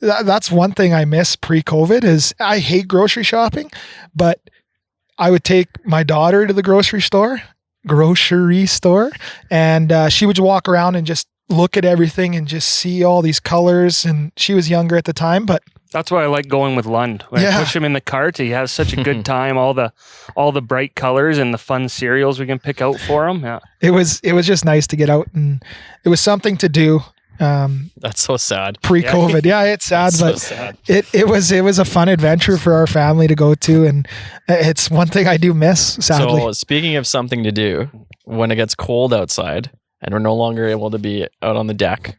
That's one thing I miss pre-COVID is I hate grocery shopping, but I would take my daughter to the grocery store, and she would walk around and just look at everything and just see all these colors. And she was younger at the time, but that's why I like going with Lund. When I push him in the cart, he has such a good time. All the bright colors and the fun cereals we can pick out for him. Yeah, it was just nice to get out, and it was something to do. That's so sad. Pre-COVID, yeah, it's sad, but so sad. It was a fun adventure for our family to go to, and it's one thing I do miss. Sadly. So speaking of something to do, when it gets cold outside and we're no longer able to be out on the deck,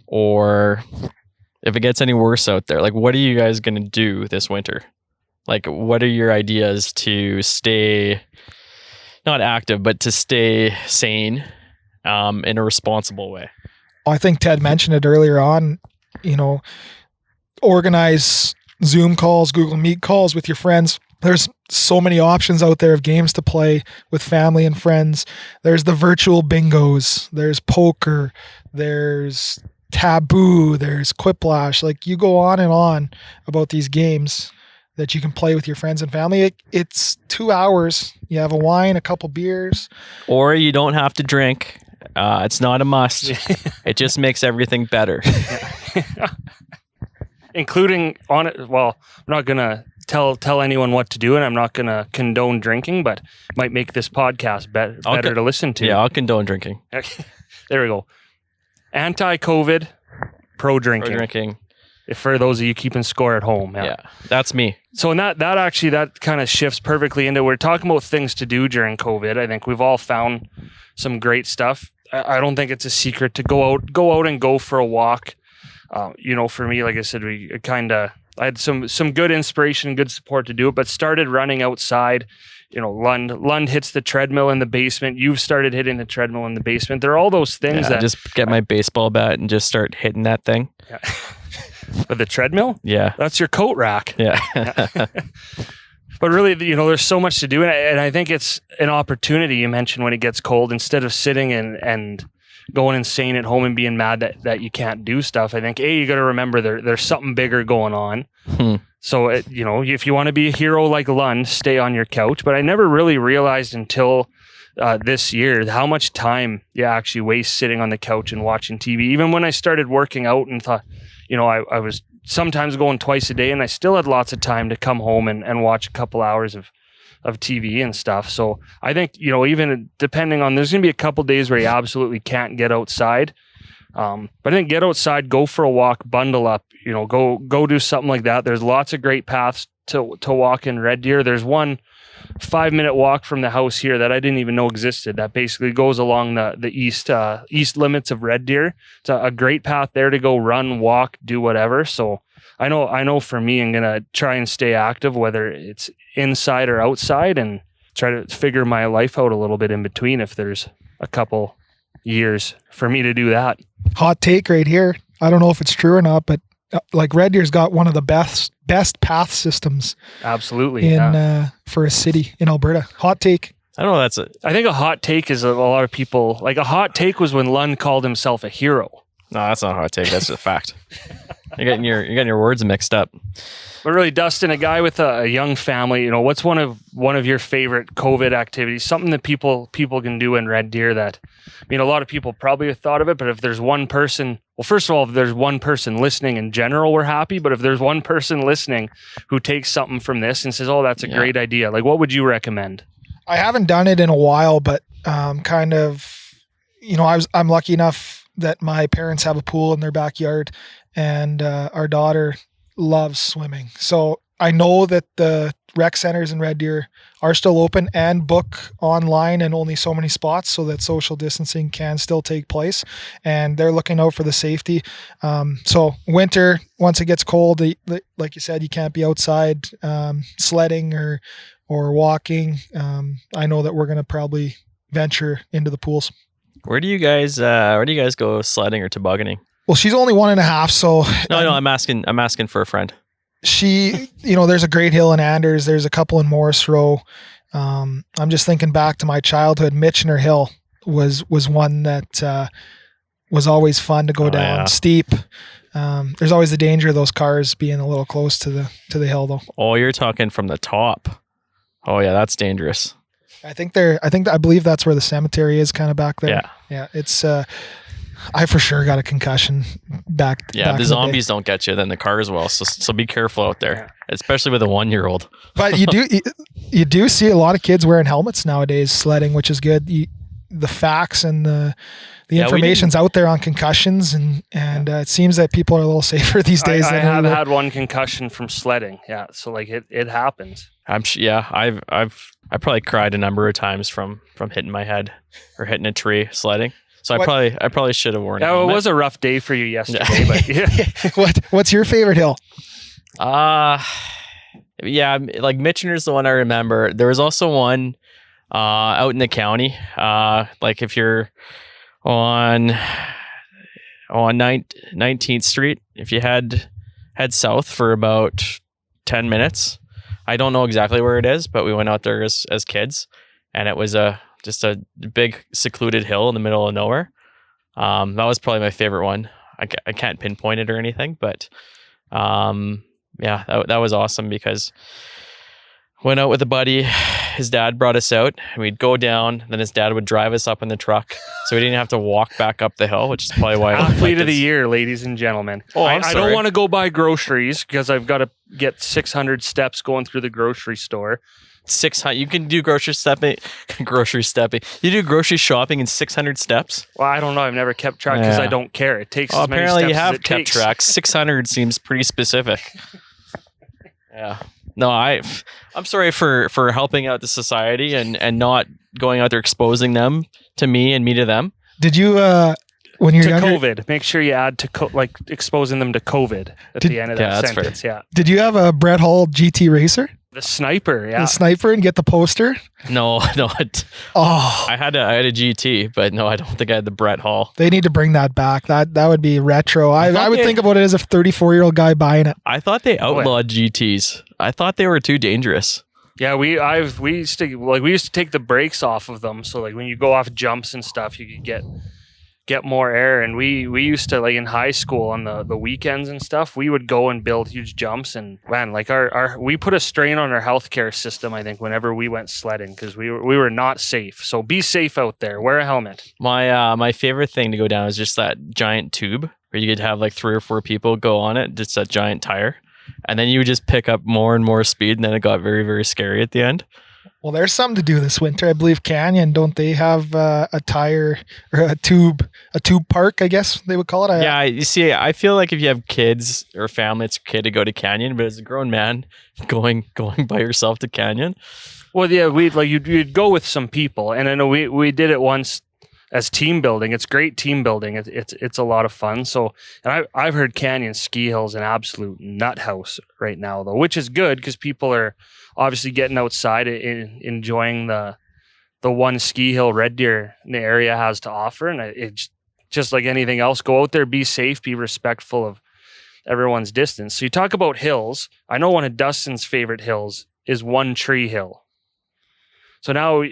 or if it gets any worse out there, like, what are you guys going to do this winter? Like, what are your ideas to stay not active, but to stay sane in a responsible way? I think Ted mentioned it earlier on, organize Zoom calls, Google Meet calls with your friends. There's so many options out there of games to play with family and friends. There's the virtual bingos. There's poker. There's Taboo. There's Quiplash. Like, you go on and on about these games that you can play with your friends and family. It's 2 hours. You have a wine, a couple beers. Or you don't have to drink. It's not a must. It just makes everything better. Including on it. Well, I'm not gonna tell anyone what to do, and I'm not going to condone drinking, but might make this podcast better to listen to. Yeah, I'll condone drinking. There we go. Anti-COVID, pro-drinking. Pro-drinking. For those of you keeping score at home. Yeah, that's me. So that kind of shifts perfectly into, we're talking about things to do during COVID. I think we've all found some great stuff. I don't think it's a secret to go out and go for a walk. For me, like I said, I had some good inspiration and good support to do it, but started running outside. Lund hits the treadmill in the basement. You've started hitting the treadmill in the basement. There are all those things that just get my baseball bat and just start hitting that thing. Yeah. With the treadmill? Yeah. That's your coat rack. Yeah. But really, there's so much to do. And I think it's an opportunity you mentioned when it gets cold, instead of sitting and going insane at home and being mad that you can't do stuff. I think, you got to remember there's something bigger going on. So, if you want to be a hero like Lund, stay on your couch. But I never really realized until this year how much time you actually waste sitting on the couch and watching TV. Even when I started working out and thought, I was sometimes going twice a day, and I still had lots of time to come home and watch a couple hours of TV and stuff. So I think, even depending on, there's going to be a couple days where you absolutely can't get outside. But I think get outside, go for a walk, bundle up, go do something like that. There's lots of great paths to walk in Red Deer. There's one 5-minute walk from the house here that I didn't even know existed, that basically goes along the east limits of Red Deer. It's a great path there to go run, walk, do whatever. So I know for me, I'm going to try and stay active, whether it's inside or outside, and try to figure my life out a little bit in between if there's a couple years for me to do that. Hot take right here. I don't know if it's true or not, but like Red Deer's got one of the best path systems. Absolutely. For a city in Alberta. Hot take. I don't know. I think a hot take is a lot of people, like a hot take was when Lund called himself a hero. No, that's not a hot take. That's a fact. You're getting your words mixed up. But really, Dustin, a guy with a young family, what's one of your favorite COVID activities? Something that people can do in Red Deer that, a lot of people probably have thought of it, but if there's one person, well, first of all, if there's one person listening in general, we're happy. But if there's one person listening who takes something from this and says, "Oh, that's a great idea," like what would you recommend? I haven't done it in a while, but kind of, I'm lucky enough that my parents have a pool in their backyard, and our daughter loves swimming. So I know that the rec centers in Red Deer are still open and book online, and only so many spots, so that social distancing can still take place, and they're looking out for the safety. So winter, once it gets cold, like you said, you can't be outside sledding or walking. I know that we're going to probably venture into the pools. Where do you guys go sledding or tobogganing? Well, she's only 1.5, so no, I'm asking for a friend. She, there's a great hill in Anders. There's a couple in Morris Row. I'm just thinking back to my childhood. Mitchener Hill was one that was always fun to go down. Yeah. Steep. There's always the danger of those cars being a little close to the hill, though. Oh, you're talking from the top. Oh yeah, that's dangerous. I believe that's where the cemetery is, kind of back there. Yeah. It's I for sure got a concussion back. Yeah, the zombies don't get you, then the cars will. So be careful out there, especially with a 1-year-old. But you do see a lot of kids wearing helmets nowadays sledding, which is good. The facts and the information's out there on concussions, and it seems that people are a little safer these days. I have had one concussion from sledding. Yeah, so like it happens. I probably cried a number of times from hitting my head or hitting a tree sledding. So I probably should have worn it. Yeah, it was a rough day for you yesterday. But yeah. What's your favorite hill? Like Mitchener's the one I remember. There was also one out in the county. Like if you're on 19th Street, if you head south for about 10 minutes. I don't know exactly where it is, but we went out there as kids, and it was just a big secluded hill in the middle of nowhere. That was probably my favorite one. I can't pinpoint it or anything, but that was awesome because went out with a buddy. His dad brought us out, and we'd go down. Then his dad would drive us up in the truck, so we didn't have to walk back up the hill, which is probably why. Athlete of the year, ladies and gentlemen. Oh, I don't want to go buy groceries because I've got get 600 steps going through the grocery store. 600. You can do grocery stepping. You do grocery shopping in 600 steps. Well, I don't know. I've never kept track because Yeah. I don't care. It takes as many Apparently, steps you as have it kept takes. track. 600 seems pretty specific. Yeah. No, I'm sorry for helping out the society and not going out there exposing them to me and me to them. Did you when you're To younger? COVID. Make sure you add to like exposing them to COVID at the end of Yeah, that that's fair. sentence. Yeah. Did you have a Brett Hall GT racer, The sniper. Yeah. the sniper, and get the poster? No. Oh, I had a GT, but no, I don't think I had the Brett Hall. they need to bring that back. That would be retro. I thought would they- think about it as a 34-year-old guy buying it. I thought they outlawed GTs. I thought they were too dangerous. Yeah, we used to take the brakes off of them, so like when you go off jumps and stuff, you could get more air. And we used to, like in high school on the weekends and stuff, we would go and build huge jumps. And man, like we put a strain on our healthcare system, I think, whenever we went sledding because we were not safe. So be safe out there. Wear a helmet. My favorite thing to go down is just that giant tube where you could have like 3 or 4 people go on it, just that giant tire. And then you would just pick up more and more speed, and then it got very, very scary at the end. Well, there's something to do this winter. I believe Canyon, don't they have a tire or a tube park, I guess they would call it? Yeah, you see, I feel like if you have kids or family, it's okay to go to Canyon, but as a grown man, going by yourself to Canyon, Well, yeah, you'd go with some people, and I know we did it once as team building. It's great team building. It's a lot of fun. So, and I've heard Canyon Ski Hill's an absolute nut house right now, though, which is good because people are obviously getting outside and enjoying the one ski hill Red Deer in the area has to offer. And it's just like anything else. Go out there, be safe, be respectful of everyone's distance. So you talk about hills. I know one of Dustin's favorite hills is One Tree Hill. So now,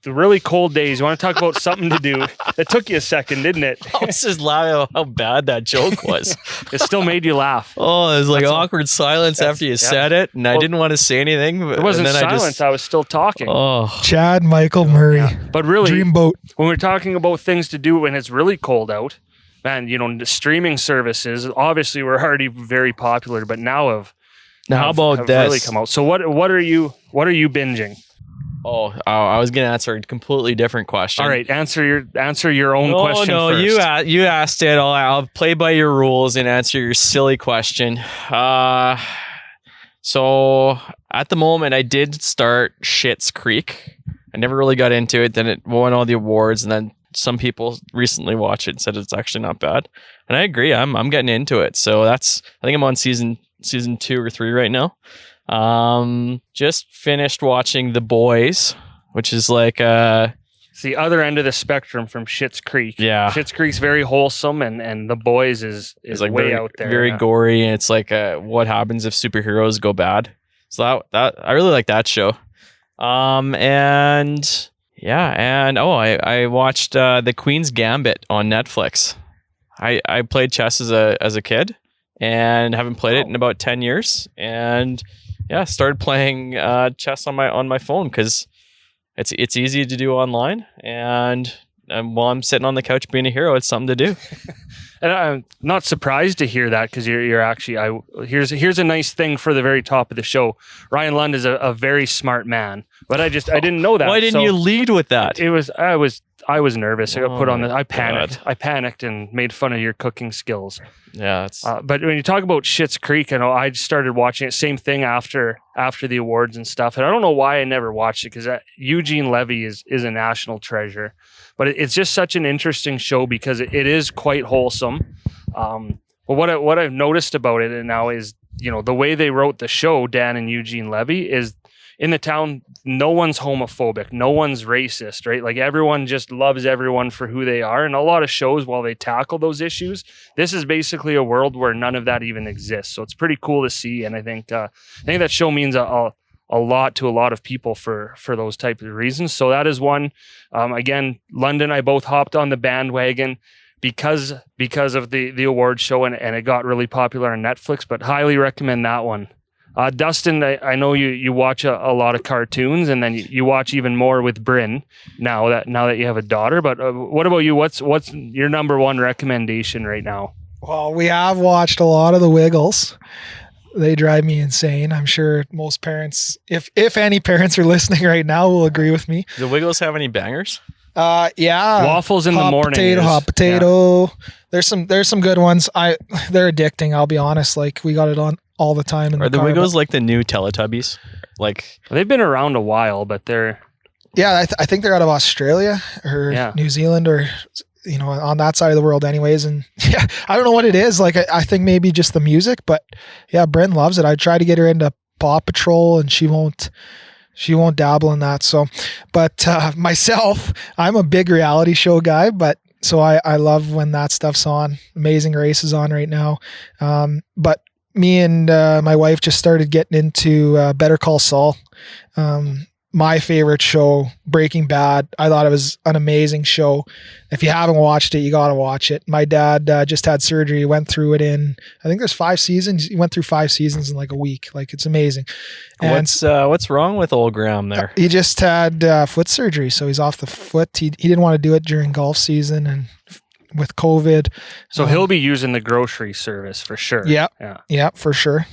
the really cold days, you want to talk about something to do. That took you a second, didn't it? I was just laughing at how bad that joke was. It still made you laugh. Oh, it was like That's awkward silence after you said it, and I Well, didn't want to say anything. It wasn't and then silence. I was still talking. Oh, Chad Michael Murray, Yeah. But really, Dreamboat. when we're talking about things to do when it's really cold out, man, the streaming services obviously were already very popular, but now how about have this? really come out. So what are you binging? Oh, I was gonna answer a completely different question. All right, answer your own question No, first. you asked it. I'll play by your rules and answer your silly question. So at the moment, I did start Schitt's Creek. I never really got into it. Then it won all the awards, and then some people recently watched it and said it's actually not bad. And I agree. I'm getting into it. So I think I'm on season 2 or 3 right now. Just finished watching The Boys, which is like It's the other end of the spectrum from Schitt's Creek. Yeah. Schitt's Creek's very wholesome, and The Boys is like way very, out there. very yeah. gory, and it's like what happens if superheroes go bad. So that I really like that show. And I watched The Queen's Gambit on Netflix. I played chess as a kid and haven't played it in about 10 years, and started playing chess on my phone because it's easy to do online, and while I'm sitting on the couch being a hero, it's something to do. And I'm not surprised to hear that because you're actually here's a nice thing for the very top of the show. Ryan Lund is a very smart man, but I didn't know that. Why didn't you lead with that? I was nervous. I got put on the. I panicked. God. I panicked and made fun of your cooking skills. Yeah, it's But when you talk about Schitt's Creek, I know I started watching it. Same thing after the awards and stuff. And I don't know why I never watched it because Eugene Levy is a national treasure. But it's just such an interesting show because it is quite wholesome. But what I've noticed about it now is the way they wrote the show, Dan and Eugene Levy, is in the town, no one's homophobic, no one's racist, right? Like everyone just loves everyone for who they are. And a lot of shows, while they tackle those issues, this is basically a world where none of that even exists. So it's pretty cool to see. And I think that show means a lot to a lot of people for those types of reasons. So that is one. Again, Lund and I both hopped on the bandwagon because of the award show, and it got really popular on Netflix, but highly recommend that one. Dustin, I know you watch a lot of cartoons, and then you watch even more with Bryn now that you have a daughter. But what about you? What's your number one recommendation right now? Well, we have watched a lot of the Wiggles. They drive me insane. I'm sure most parents, if any parents are listening right now, will agree with me. Do the Wiggles have any bangers? Yeah. Waffles in the morning. Hot potato. There's some good ones. They're addicting. I'll be honest. Like we got it on all the time. Are the Wiggles like the new Teletubbies? Like They've been around a while, but they're yeah. I think they're out of Australia or New Zealand or on that side of the world, anyways. And yeah, I don't know what it is. Like I think maybe just the music, but yeah, Bryn loves it. I try to get her into Paw Patrol, and she won't dabble in that. So, but myself, I'm a big reality show guy, but so I love when that stuff's on. Amazing Race is on right now. But me and my wife just started getting into Better Call Saul. My favorite show, Breaking Bad. I thought it was an amazing show. If you haven't watched it, you got to watch it. My dad just had surgery. He went through it in, I think there's 5 seasons. He went through 5 seasons in like a week. Like it's amazing. And what's wrong with old Graham there? He just had foot surgery. So he's off the foot. He didn't want to do it during golf season and with COVID. so he'll be using the grocery service for sure. Yeah, for sure.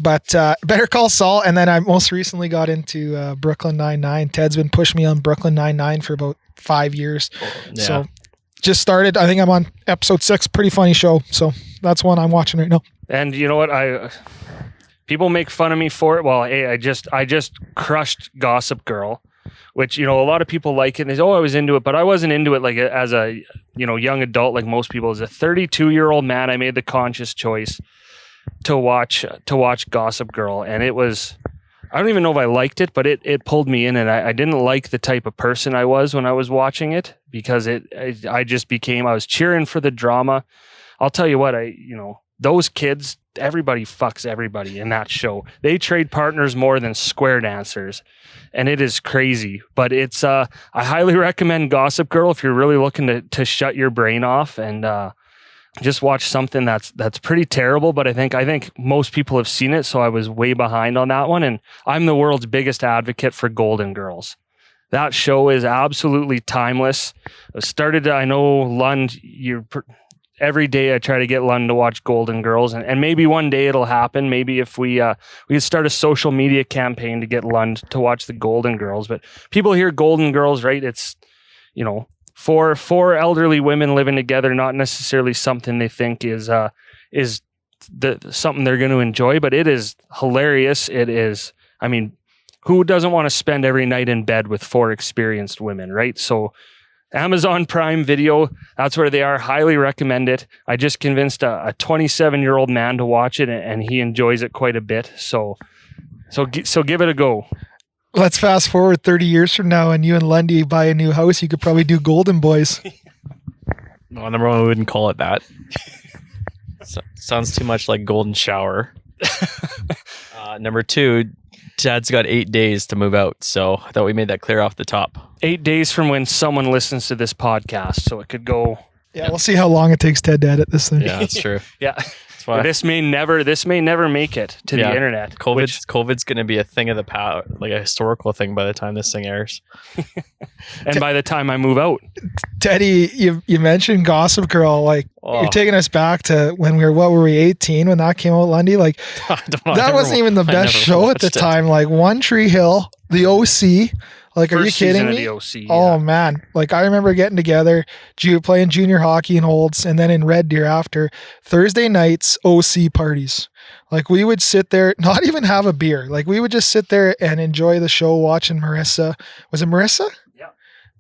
But Better Call Saul, and then I most recently got into Brooklyn Nine-Nine. Ted's been pushing me on Brooklyn Nine-Nine for about 5 years. Yeah. So just started. I think I'm on episode 6. Pretty funny show. So that's one I'm watching right now. And you know what? People make fun of me for it. Well, hey, I just crushed Gossip Girl, which a lot of people like it. And they say, I was into it, but I wasn't into it like as a young adult like most people. As a 32-year-old man, I made the conscious choice to watch Gossip Girl, and it was, I don't even know if I liked it, but it pulled me in, and I didn't like the type of person I was when I was watching it, because I was cheering for the drama. I'll tell you what, those kids, everybody fucks everybody in that show. They trade partners more than square dancers, and it is crazy. But it's I highly recommend Gossip Girl if you're really looking to shut your brain off and just watch something that's pretty terrible. But I think most people have seen it, so I was way behind on that one. And I'm the world's biggest advocate for Golden Girls. That show is absolutely timeless. I know Lund, every day I try to get Lund to watch Golden Girls, and maybe one day it'll happen. Maybe if we could start a social media campaign to get Lund to watch the Golden Girls. But people hear Golden Girls, right? It's, four elderly women living together, not necessarily something they think is something they're going to enjoy, but it is hilarious. It is, who doesn't want to spend every night in bed with 4 experienced women, right? So Amazon Prime Video, that's where they are. Highly recommend it. I just convinced a 27-year-old man to watch it, and he enjoys it quite a bit. So give it a go. Let's fast forward 30 years from now, and you and Lundy buy a new house. You could probably do Golden Boys. No, number one, we wouldn't call it that. Sounds too much like Golden Shower. Number 2, Dad's got 8 days to move out, so I thought we made that clear off the top. 8 days from when someone listens to this podcast, so it could go. Yeah, we'll see how long it takes Ted to edit this thing. Yeah, that's true. Yeah. This may never make it to the internet. COVID's going to be a thing of the past, like a historical thing by the time this thing airs. And by the time I move out. Teddy, you mentioned Gossip Girl. Like, you're taking us back to when we were 18 when that came out, Lundy? Like, that wasn't even the best show at the time. Like, One Tree Hill, The OC. Like, are you kidding me? Oh, man. Like, I remember getting together, playing junior hockey in Olds, and then in Red Deer after Thursday nights, OC parties. Like, we would sit there, not even have a beer. Like, we would just sit there and enjoy the show watching Marissa. Was it Marissa? Yeah.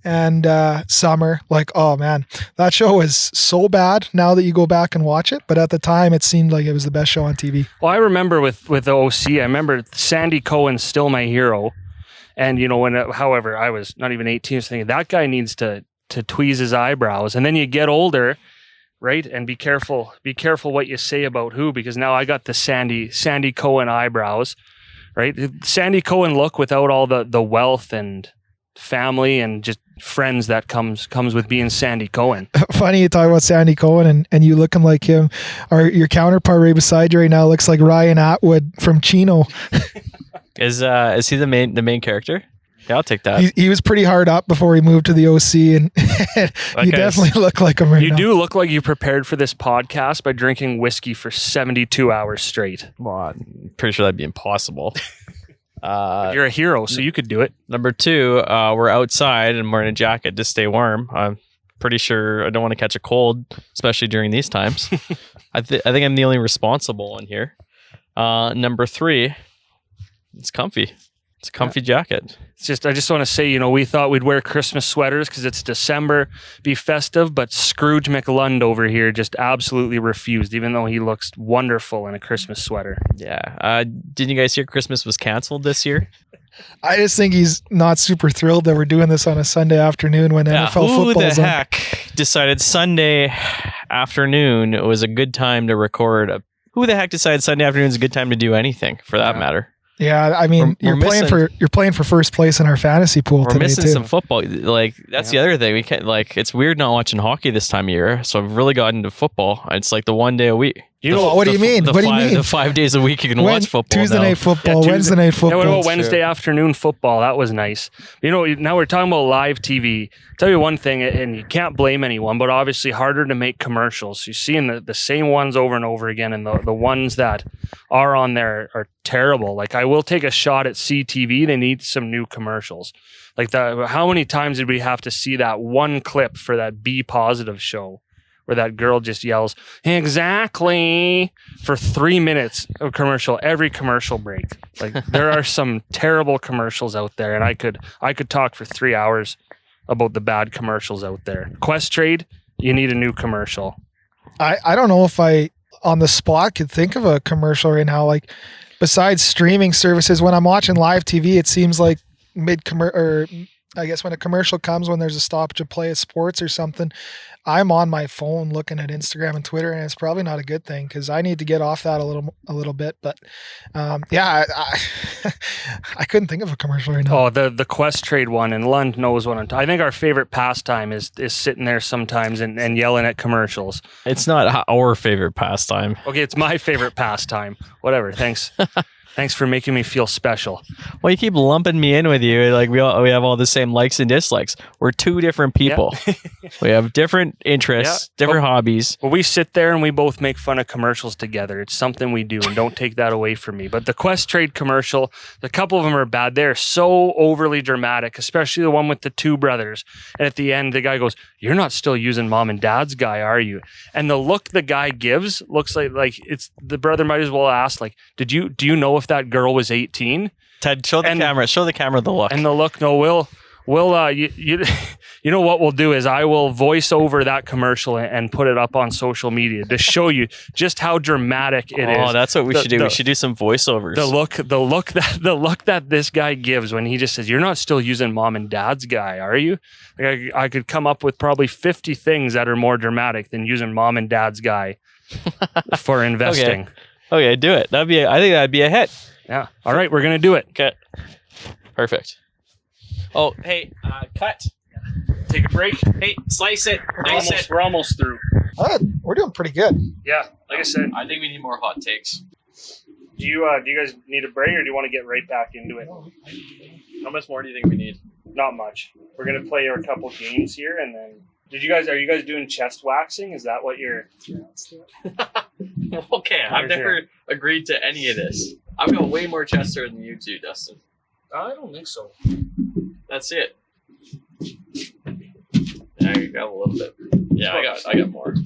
And Summer. Like, oh, man. That show was so bad now that you go back and watch it. But at the time, it seemed like it was the best show on TV. Well, I remember with the OC, I remember Sandy Cohen's still my hero. And, however, I was not even 18, I was thinking that guy needs to tweeze his eyebrows. And then you get older, right? And be careful what you say about who, because now I got the Sandy Cohen eyebrows, right? Sandy Cohen look without all the wealth and family and just friends that comes with being Sandy Cohen. Funny you talk about Sandy Cohen and you looking like him. Your counterpart right beside you right now looks like Ryan Atwood from Chino. Is he the main character? Okay, I'll take that. He was pretty hard up before he moved to the OC, and you definitely look like him right now. You do look like you prepared for this podcast by drinking whiskey for 72 hours straight. Well, I'm pretty sure that'd be impossible. You're a hero, so you could do it. Number 2, we're outside and wearing a jacket to stay warm. I'm pretty sure I don't want to catch a cold, especially during these times. I think I'm the only responsible one here. Number 3, it's comfy. It's a comfy jacket. I just want to say, we thought we'd wear Christmas sweaters because it's December, be festive, but Scrooge McLund over here just absolutely refused, even though he looks wonderful in a Christmas sweater. Yeah. Didn't you guys hear Christmas was canceled this year? I just think he's not super thrilled that we're doing this on a Sunday afternoon when NFL football's on. Who the heck decided Sunday afternoon was a good time to record? Who the heck decided Sunday afternoon is a good time to do anything, for that matter? Yeah, I mean, you're playing for first place in our fantasy pool today, we're missing too. some football. Like, that's the other thing. We can't, it's weird not watching hockey this time of year. So I've really gotten into football. It's like the one day a week. What do you mean? The 5 days a week you can watch football. Tuesday night football, Wednesday night football. Yeah, what about Wednesday afternoon football? That was nice. Now we're talking about live TV. Tell you one thing, and you can't blame anyone, but obviously harder to make commercials. You're seeing the same ones over and over again, and the ones that are on there are terrible. Like, I will take a shot at CTV. They need some new commercials. Like, how many times did we have to see that one clip for that Be Positive show, where that girl just yells, exactly, for 3 minutes of commercial, every commercial break. Like, there are some terrible commercials out there, and I could talk for 3 hours about the bad commercials out there. Quest Trade, you need a new commercial. I don't know if I, on the spot, could think of a commercial right now. Like, besides streaming services, when I'm watching live TV, it seems like I guess when a commercial comes, when there's a stoppage of play of sports or something, I'm on my phone looking at Instagram and Twitter, and it's probably not a good thing because I need to get off that a little bit. But I couldn't think of a commercial right now. Oh, the Quest Trade one, and Lund knows what I'm talking. I think our favorite pastime is sitting there sometimes and yelling at commercials. It's not our favorite pastime. Okay, it's my favorite pastime. Whatever. Thanks. Thanks for making me feel special. Well, you keep lumping me in with you. Like we have all the same likes and dislikes. We're two different people. Yeah. We have different interests, different hobbies. Well, we sit there and we both make fun of commercials together. It's something we do, and don't take that away from me. But the Quest Trade commercial, a couple of them are bad. They're so overly dramatic, especially the one with the two brothers. And at the end, the guy goes, "You're not still using mom and dad's guy, are you?" And the look the guy gives looks like it's the brother might as well ask, like, do you know if that girl was 18? Ted, show the camera the look. And the look, no, we'll you know what we'll do is I will voice over that commercial and put it up on social media to show you just how dramatic it is. Oh, that's what we should do. We should do some voiceovers. The look that this guy gives when he just says, "You're not still using mom and dad's guy, are you?" Like, I could come up with probably 50 things that are more dramatic than using mom and dad's guy for investing. Okay, do it. I think that'd be a hit. Yeah. All right, we're gonna do it. Okay. Perfect. Oh, hey, cut. Take a break. Hey, slice it. We're almost through. We're doing pretty good. Yeah, like I said. I think we need more hot takes. Do you guys need a break, or do you want to get right back into it? How much more do you think we need? Not much. We're gonna play a couple games here, and then. Are you guys doing chest waxing? Is that what you're... Okay, I've never agreed to any of this. I've got way more chest hair than you two, Dustin. I don't think so. That's it. Yeah, I got a little bit. Yeah, I got more.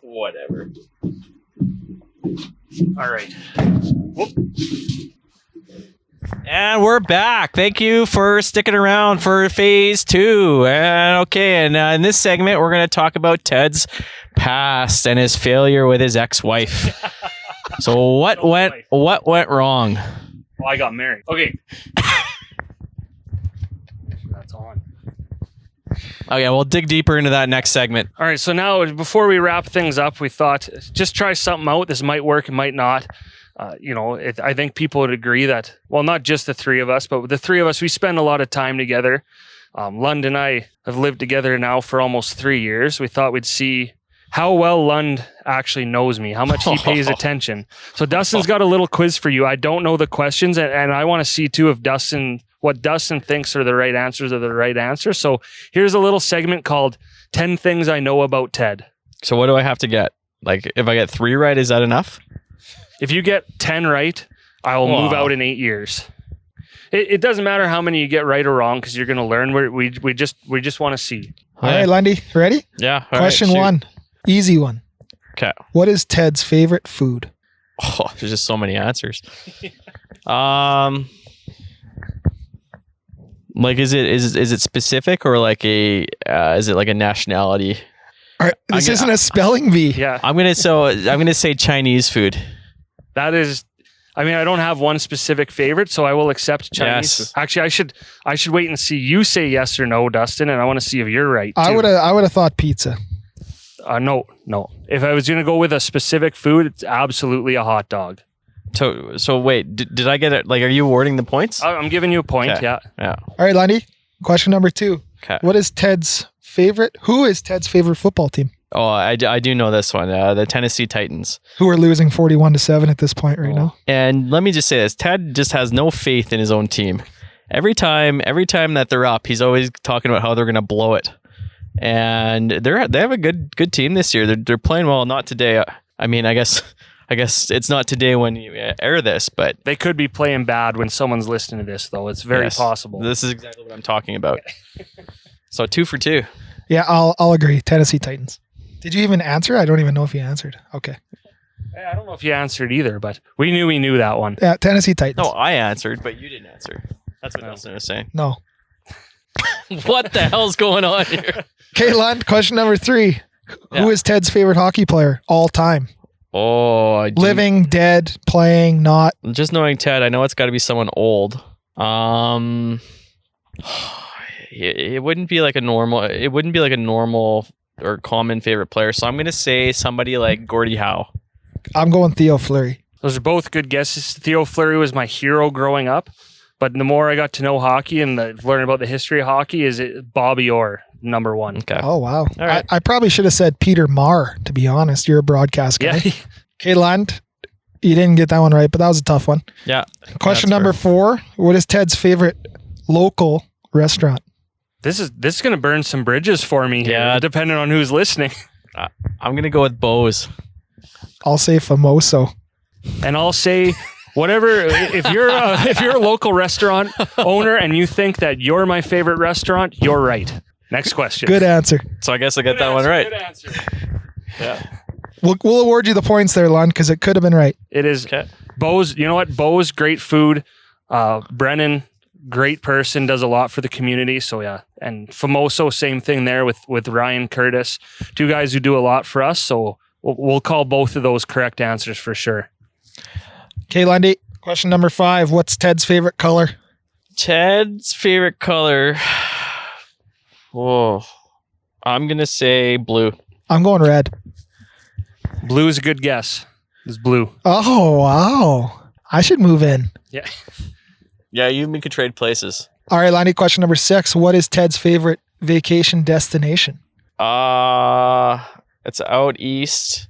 Whatever. All right. Whoop. And we're back. Thank you for sticking around for phase 2. And in this segment, we're going to talk about Ted's past and his failure with his ex-wife. So what went wrong? Well, I got married. Okay. That's on. Okay, we'll dig deeper into that next segment. All right, so now before we wrap things up, we thought just try something out. This might work, it might not. I think people would agree that, well, not just the three of us, but the three of us, we spend a lot of time together. Lund and I have lived together now for almost 3 years. We thought we'd see how well Lund actually knows me, how much he pays attention. So Dustin's got a little quiz for you. I don't know the questions, and I want to see too if what Dustin thinks are the right answers are the right answers. So here's a little segment called 10 Things I Know About Ted. So what do I have to get? Like, if I get 3 right, is that enough? If you get 10 right, I will move out in 8 years. It doesn't matter how many you get right or wrong because you're going to learn. We just want to see. All right, Lundy, ready? Yeah. Question shoot. 1, easy one. Okay. What is Ted's favorite food? Oh, there's just so many answers. Like, is it specific or like is it like a nationality? All right, this isn't a spelling bee. Yeah. I'm gonna say Chinese food. That is, I mean, I don't have one specific favorite, so I will accept Chinese food. Actually, I should wait and see you say yes or no, Dustin, and I want to see if you're right. I would have thought pizza. No. If I was going to go with a specific food, it's absolutely a hot dog. So wait, did I get it? Like, are you awarding the points? I'm giving you a point. Okay. Yeah. All right, Lundy. Question number 2. Okay. Who is Ted's favorite football team? Oh, I do know this one. The Tennessee Titans. Who are losing 41-7 at this point right now. And let me just say this: Ted just has no faith in his own team. Every time that they're up, he's always talking about how they're going to blow it. And they have a good team this year. They're playing well. Not today. I mean, I guess it's not today when you air this, but they could be playing bad when someone's listening to this, though. It's very possible. This is exactly what I'm talking about. So 2 for 2. Yeah, I'll agree. Tennessee Titans. Did you even answer? I don't even know if you answered. Okay. I don't know if you answered either, but we knew that one. Yeah, Tennessee Titans. No, I answered, but you didn't answer. That's what Dustin was saying. No. What the hell's going on here? Okay, Lund, question number 3. Who is Ted's favorite hockey player all time? Oh, living, dead, playing, not. Just knowing Ted, I know it's got to be someone old. It wouldn't be like a normal or common favorite player. So I'm going to say somebody like Gordie Howe. I'm going Theo Fleury. Those are both good guesses. Theo Fleury was my hero growing up, but the more I got to know hockey and learn about the history of hockey, is it Bobby Orr, number 1. Okay. Oh, wow. All right. I probably should have said Peter Marr, to be honest. You're a broadcast guy. Yeah. Okay, Lund, you didn't get that one right, but that was a tough one. Yeah. Question number 4. What is Ted's favorite local restaurant? This is going to burn some bridges for me here, depending on who's listening. I'm going to go with Bose. I'll say Famoso. And I'll say whatever. If you're a local restaurant owner and you think that you're my favorite restaurant, you're right. Next question. Good answer. So I guess I got that one right. Good answer. Yeah. We'll award you the points there, Lund, because it could have been right. It is. Okay. Bose, you know what? Bose, great food. Brennan, great person, does a lot for the community. So yeah. And Famoso, same thing there with Ryan Curtis. 2 guys who do a lot for us. So we'll call both of those correct answers for sure. Okay, Lundy. Question number 5. What's Ted's favorite color? Ted's favorite color. Whoa. I'm going to say blue. I'm going red. Blue is a good guess. It's blue. Oh, wow. I should move in. Yeah. Yeah, you and me could trade places. All right, Lonnie, question number 6. What is Ted's favorite vacation destination? It's out east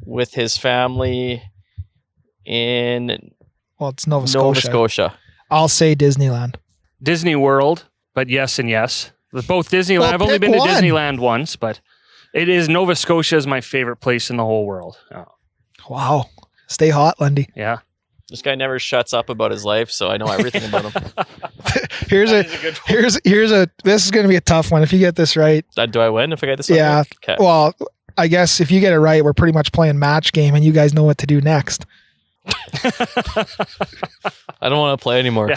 with his family in Well, it's Nova Scotia. I'll say Disneyland. Disney World, but yes and yes. Both Disneyland. Well, I've only pick been to one. Disneyland once, but it is Nova Scotia is my favorite place in the whole world. Oh, Wow. Stay hot, Lundy. yeah. This guy never shuts up about his life, so I know everything about him. This is going to be a tough one. If you get this right. Do I win if I get this one? Yeah. Right? Okay. Well, I guess if you get it right, we're pretty much playing match game and you guys know what to do next. I don't want to play anymore.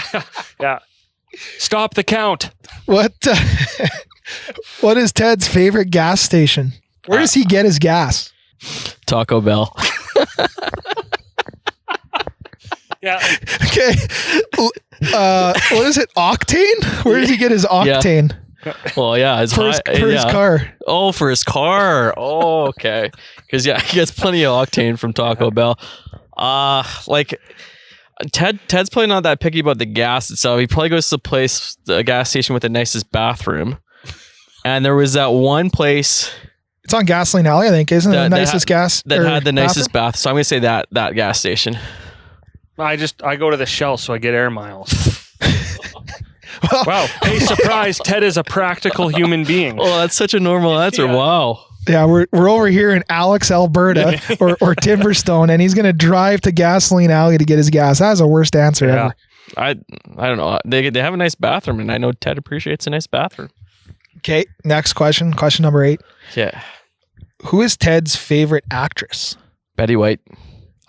Yeah. Stop the count. What is Ted's favorite gas station? Where does he get his gas? Taco Bell. Yeah. Okay. What is it? Octane? Where did he get his octane? Well, yeah. For his car. Oh, for his car. Oh, okay. Because, yeah, he gets plenty of octane from Taco Bell. Ted's probably not that picky about the gas itself. He probably goes to the gas station with the nicest bathroom. And there was that one place It's on Gasoline Alley, I think, isn't it? The That nicest gas That or had the nicest bathroom? bath. So I'm gonna say that gas station. I go to the Shell, so I get air miles. Well, Wow. Hey, surprise. Ted is a practical human being. Oh, that's such a normal answer. Yeah. Wow. yeah, we're over here in Alex, Alberta, or Timberstone, and he's gonna drive to Gasoline Alley to get his gas. That's the worst answer Yeah. ever. I don't know. They have a nice bathroom, and I know Ted appreciates a nice bathroom. Okay, next question. Question number 8. Yeah. Who is Ted's favorite actress? Betty White.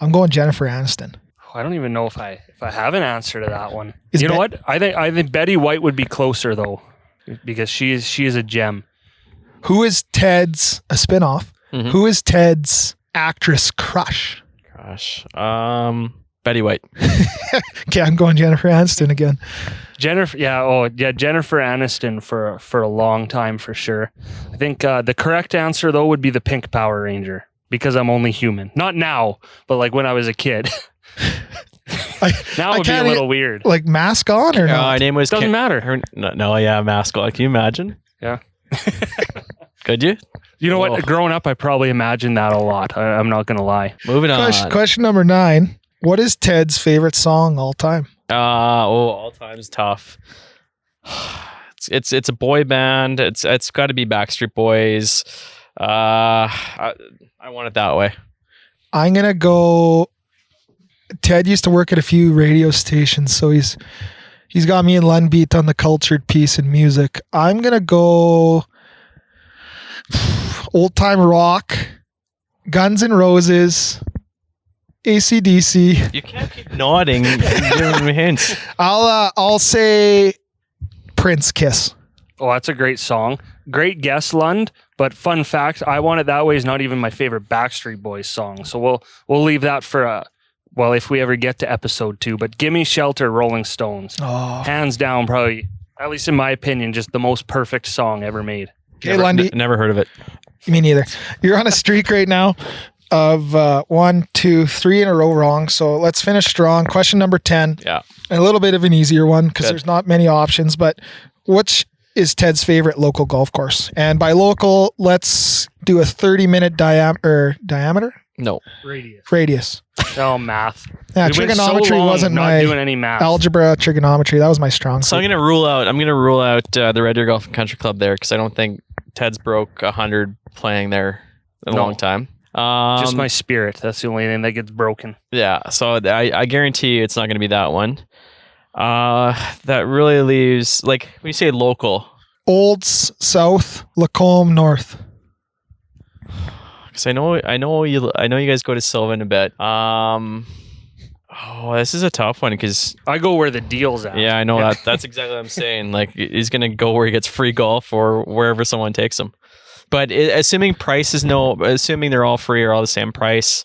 I'm going Jennifer Aniston. I don't even know if I have an answer to that one. Is You know Bet- what? I think Betty White would be closer though, because she is a gem. Who is Ted's a spinoff? Mhm. Who is Ted's actress crush? Gosh. Betty White. Okay, I'm going Jennifer Aniston again. Jennifer Aniston for a long time for sure. I think the correct answer though would be the Pink Power Ranger, because I'm only human. Not now, but like when I was a kid. Now it would be a can't little weird. Like mask on or Her not? name was Doesn't matter. Yeah, mascot. Can you imagine? Yeah. Could you? You know Whoa. what? Growing up, I probably imagined that a lot. I'm not gonna lie. Moving on. Question number 9. What is Ted's favorite song all time? All time's tough. It's a boy band. It's got to be Backstreet Boys. I want it that way. I'm gonna go. Ted used to work at a few radio stations, so he's got me and Lund beat on the cultured piece in music. I'm gonna go old time rock, Guns N' Roses, AC/DC. You can't keep nodding and giving me hints. I'll say Prince Kiss. Oh, that's a great song. Great guess, Lund. But fun fact, I Want It That Way is not even my favorite Backstreet Boys song. So we'll leave that for if we ever get to episode 2. But Gimme Shelter, Rolling Stones. Oh, Hands down, probably, at least in my opinion, just the most perfect song ever made. okay, Lundy. Never heard of it. Me neither. You're on a streak right now of 1, 2, 3 in a row wrong. So let's finish strong. Question number 10. Yeah. A little bit of an easier one because Good. there's not many options, but which is Ted's favorite local golf course? And by local, let's do a 30-minute diameter? No. Radius. Oh, math. Yeah, We went so trigonometry long wasn't not my doing any math. algebra, trigonometry. That was my strong So suit. I'm gonna rule out the Red Deer Golf and Country Club there because I don't think Ted's broke 100 playing there in a No. long time. Just my spirit. That's the only thing that gets broken. Yeah, so I guarantee you it's not going to be that one. That really leaves, like, when you say local, Olds, south, Lacombe, north. because I know you guys go to Sylvan a bit. This is a tough one because I go where the deal's at. I know that's exactly what I'm saying. Like, he's going to go where he gets free golf or wherever someone takes him. But assuming they're all free or all the same price,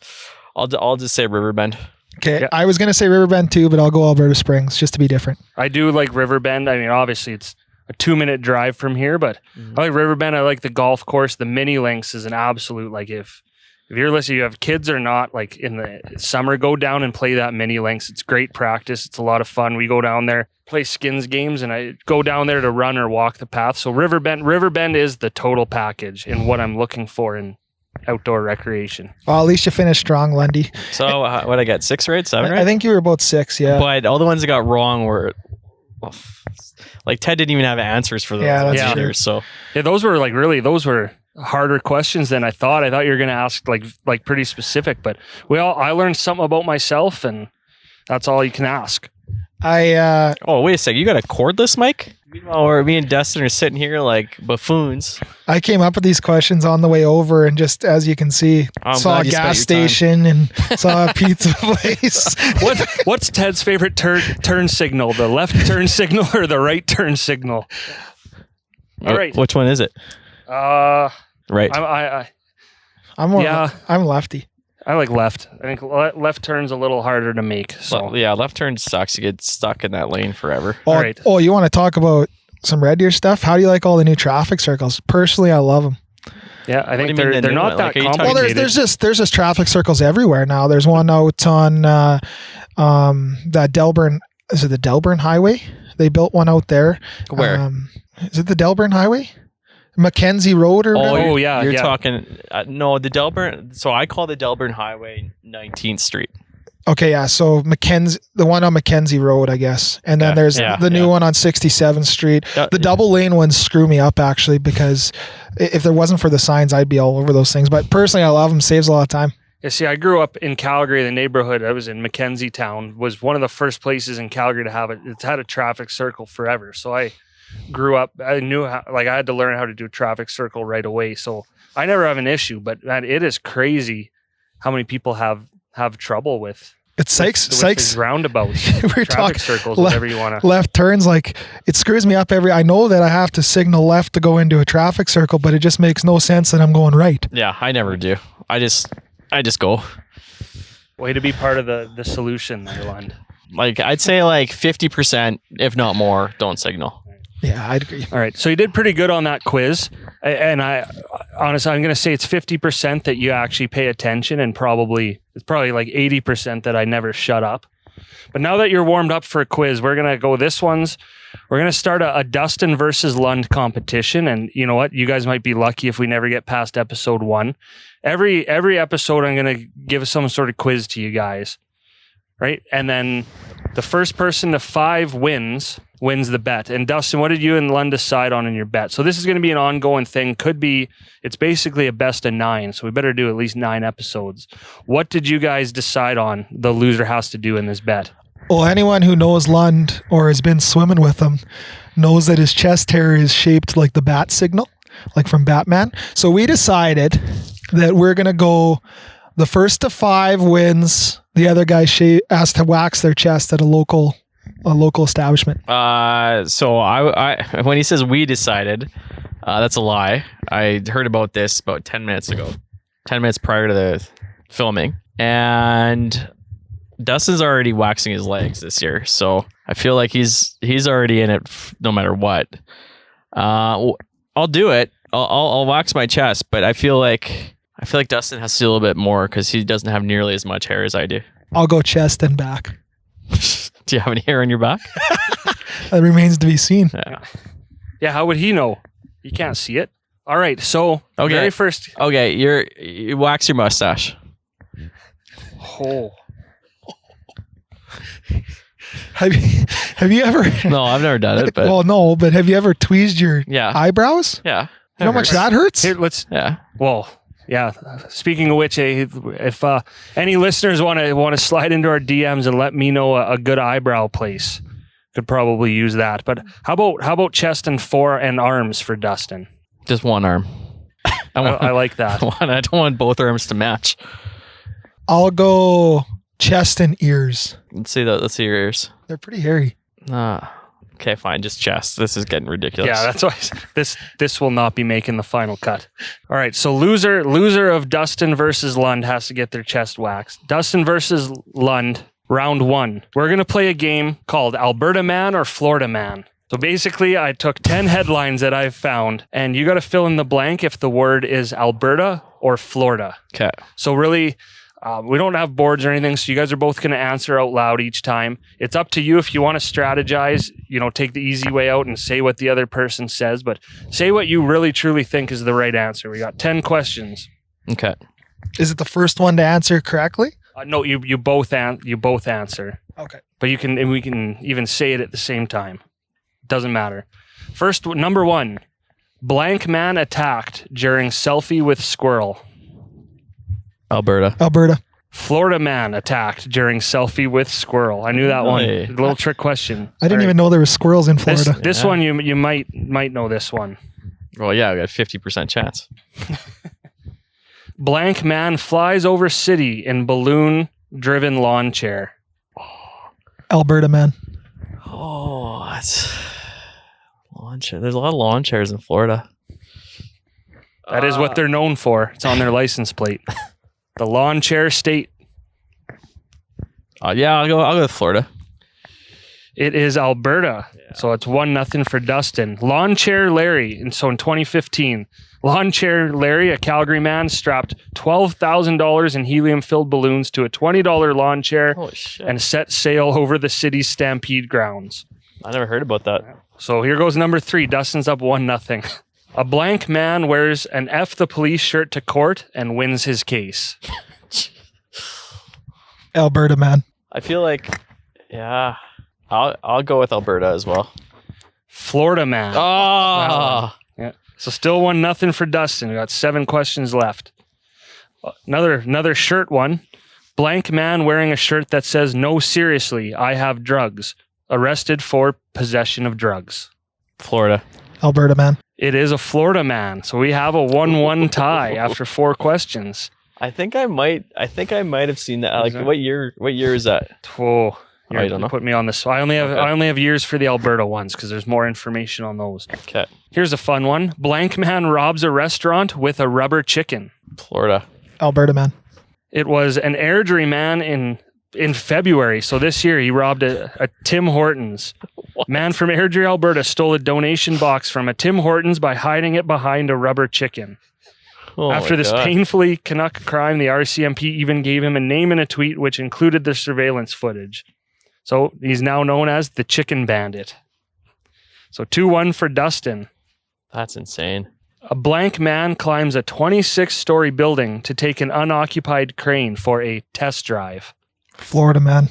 I'll just say Riverbend. Okay, Yeah. I was going to say Riverbend too, but I'll go Alberta Springs just to be different. I do like Riverbend. I mean, obviously it's a 2-minute drive from here, but I like Riverbend. I like the golf course. The mini links is an absolute, like, if you're listening, you have kids or not, like in the summer, go down and play that mini links. It's great practice. It's a lot of fun. We go down there, play skins games, and I go down there to run or walk the path. So Riverbend is the total package in what I'm looking for in outdoor recreation. Well, at least you finished strong, Lundy. So what I got, 6 right, 7 right? I think you were about 6, yeah. But all the ones that got wrong were, like, Ted didn't even have answers for those Yeah, ones that's either. true. So Yeah, those were harder questions than I thought. I thought you were going to ask like pretty specific, but I learned something about myself, and that's all you can ask. wait wait a second, you got a cordless mic? Meanwhile, me and Dustin are sitting here like buffoons. I came up with these questions on the way over, and just as you can see, I'm saw a glad you spent gas your time. station and saw a pizza place. What's Ted's favorite turn signal? The left turn signal or the right turn signal? All right. Which one is it? Right. I'm lefty. I like left. I think left turn's a little harder to make. So Left turn sucks. You get stuck in that lane forever. Oh, right. oh, you want to talk about some Red Deer stuff? How do you like all the new traffic circles? Personally, I love them. yeah, I think do you mean they're the new not one? that Like, are you talking- Well, complicated. there's just traffic circles everywhere now. There's one out on that Delburn. Is it the Delburn Highway? They built one out there. Where? Is it the Delburn Highway? Mackenzie Road or whatever? Oh, yeah, You're yeah. talking. No, the Delburn. So I call the Delburn Highway 19th Street. Okay, yeah. So Mackenzie, the one on Mackenzie Road, I guess, and then Yeah, there's yeah, the new yeah. one on 67th Street. Yeah, The double lane ones screw me up actually because if there wasn't for the signs, I'd be all over those things. But personally, I love them. Saves a lot of time. Yeah, see, I grew up in Calgary. The neighborhood I was in, Mackenzie Town, was one of the first places in Calgary to have it. It's had a traffic circle forever. So I grew up. I knew how, like I had to learn how to do a traffic circle right away. So I never have an issue. But man, it is crazy how many people have trouble with. It's Sykes roundabouts, We're traffic talking circles, le- whatever you want to. left turns. Like it screws me up I know that I have to signal left to go into a traffic circle, but it just makes no sense that I'm going right. Yeah, I never do. I just go. Way to be part of the solution there, Lund. Like I'd say like 50%, if not more, don't signal. Yeah, I'd agree. All right, so you did pretty good on that quiz, and I honestly I'm going to say it's 50% that you actually pay attention, and it's probably like 80% that I never shut up. But now that you're warmed up for a quiz, we're going to go. We're going to start a Dustin versus Lund competition, and you know what? You guys might be lucky if we never get past episode 1. Every episode, I'm going to give some sort of quiz to you guys, right? And then the first person to 5 wins the bet. And Dustin, what did you and Lund decide on in your bet? So this is going to be an ongoing thing. It's basically a best of 9. So we better do at least 9 episodes. What did you guys decide on the loser has to do in this bet? Well, anyone who knows Lund or has been swimming with him knows that his chest hair is shaped like the bat signal, like from Batman. So we decided that we're going to go the first to 5 wins. The other guy has to wax their chest at a local establishment. So I when he says we decided, that's a lie. I heard about this about 10 minutes ago, 10 minutes prior to the filming, and Dustin's already waxing his legs this year, so I feel like he's already in it no matter what. I'll do it. I'll wax my chest, but I feel like Dustin has to do a little bit more because he doesn't have nearly as much hair as I do. I'll go chest and back. Do you have any hair on your back? That remains to be seen. Yeah, how would he know? You can't see it. All right, so Okay. very first. Okay, you wax your mustache. Oh, Have you ever? No, I've never done it, but Well, no, but have you ever tweezed your yeah, eyebrows? yeah. You know how much that hurts? here, let's. Yeah. Well, yeah. Speaking of which, if any listeners want to slide into our DMs and let me know a good eyebrow place, could probably use that. But how about chest and arms for Dustin? Just one arm. I like that. I don't want both arms to match. I'll go chest and ears. Let's see your ears. They're pretty hairy. Okay, fine. Just chest. This is getting ridiculous. Yeah, that's why this will not be making the final cut. All right, so loser of Dustin versus Lund has to get their chest waxed. Dustin versus Lund, round 1. We're going to play a game called Alberta Man or Florida Man. So basically, I took 10 headlines that I've found, and you got to fill in the blank if the word is Alberta or Florida. Okay. So really, we don't have boards or anything, so you guys are both going to answer out loud each time. It's up to you if you want to strategize, take the easy way out and say what the other person says, but say what you really truly think is the right answer. We got 10 questions. Okay. Is it the first one to answer correctly? No, you both answer. Okay. But we can even say it at the same time. Doesn't matter. First, number 1. Blank man attacked during selfie with squirrel. Alberta. Florida man attacked during selfie with squirrel. I knew that one. Really? A little trick question. I didn't even know there were squirrels in Florida. This Yeah. one you might know this one. Well, yeah, I got a 50% chance. Blank man flies over city in balloon-driven lawn chair. Alberta, man. Oh, that's lawn chair. There's a lot of lawn chairs in Florida. That is what they're known for. It's on their license plate. The lawn chair state. Yeah, I'll go with Florida. It is Alberta. Yeah. So it's 1-0 for Dustin. Lawn chair Larry. And so in 2015, lawn chair Larry, a Calgary man, strapped $12,000 in helium-filled balloons to a $20 lawn chair Holy shit. and set sail over the city's Stampede grounds. I never heard about that. So here goes number 3. Dustin's up 1-0. A blank man wears an F the police shirt to court and wins his case. Alberta man. I feel like, yeah, I'll go with Alberta as well. Florida man. Oh, Yeah. So still 1-0 for Dustin. We got 7 questions left. Another shirt one. Blank man wearing a shirt that says, "No, seriously, I have drugs." Arrested for possession of drugs. Florida. Alberta man. It is a Florida man. So we have a 1-1 tie after 4 questions. I think I might have seen that. Like, that- what year is that? Oh, I don't know. Put me on this. I only have years for the Alberta ones because there's more information on those. Okay. Here's a fun one. Blank man robs a restaurant with a rubber chicken. Florida. Alberta man. It was an Airdrie man in February. So this year he robbed a Tim Hortons. What? Man from Airdrie, Alberta stole a donation box from a Tim Hortons by hiding it behind a rubber chicken. Oh After my this God. painfully Canuck crime, the RCMP even gave him a name in a tweet which included the surveillance footage. So he's now known as the Chicken Bandit. So 2-1 for Dustin. That's insane. A blank man climbs a 26-story building to take an unoccupied crane for a test drive. Florida man.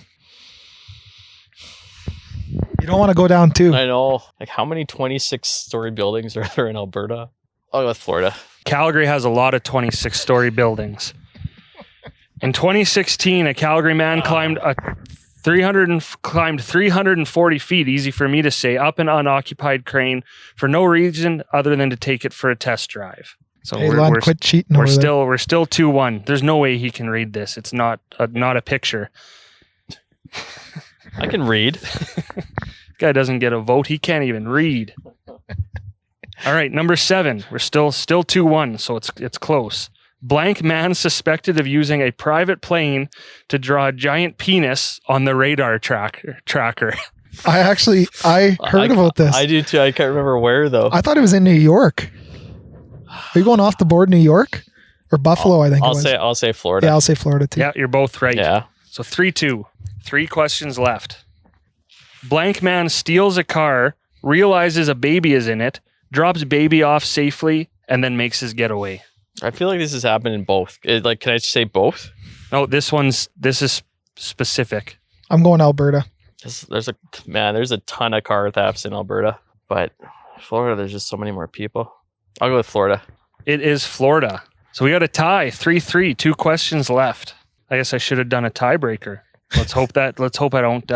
You don't want to go down too. I know. Like, how many 26-story buildings are there in Alberta? I'll go with Florida. Calgary has a lot of 26-story buildings. In 2016, a Calgary man climbed 340 feet, easy for me to say, up an unoccupied crane for no reason other than to take it for a test drive. So Hey, Lund, quit cheating. we're over there. still 2-1. There's no way he can read this. It's not a picture. I can read. Guy doesn't get a vote. He can't even read. All right, number 7. We're still 2-1, so it's close. Blank man suspected of using a private plane to draw a giant penis on the radar tracker. I heard about this. I do too. I can't remember where though. I thought it was in New York. Are you going off the board, New York or Buffalo? I think it was. I'll say Florida. Yeah, I'll say Florida too. Yeah, you're both right. Yeah. So 3-2. 3 questions left. Blank man steals a car, realizes a baby is in it, drops baby off safely, and then makes his getaway. I feel like this has happened in both. Like, can I say both? No, this is specific. I'm going Alberta. There's a ton of car thefts in Alberta, but Florida, there's just so many more people. I'll go with Florida. It is Florida. So we got a tie, 3-3, 2 questions left. I guess I should have done a tiebreaker. Let's hope I don't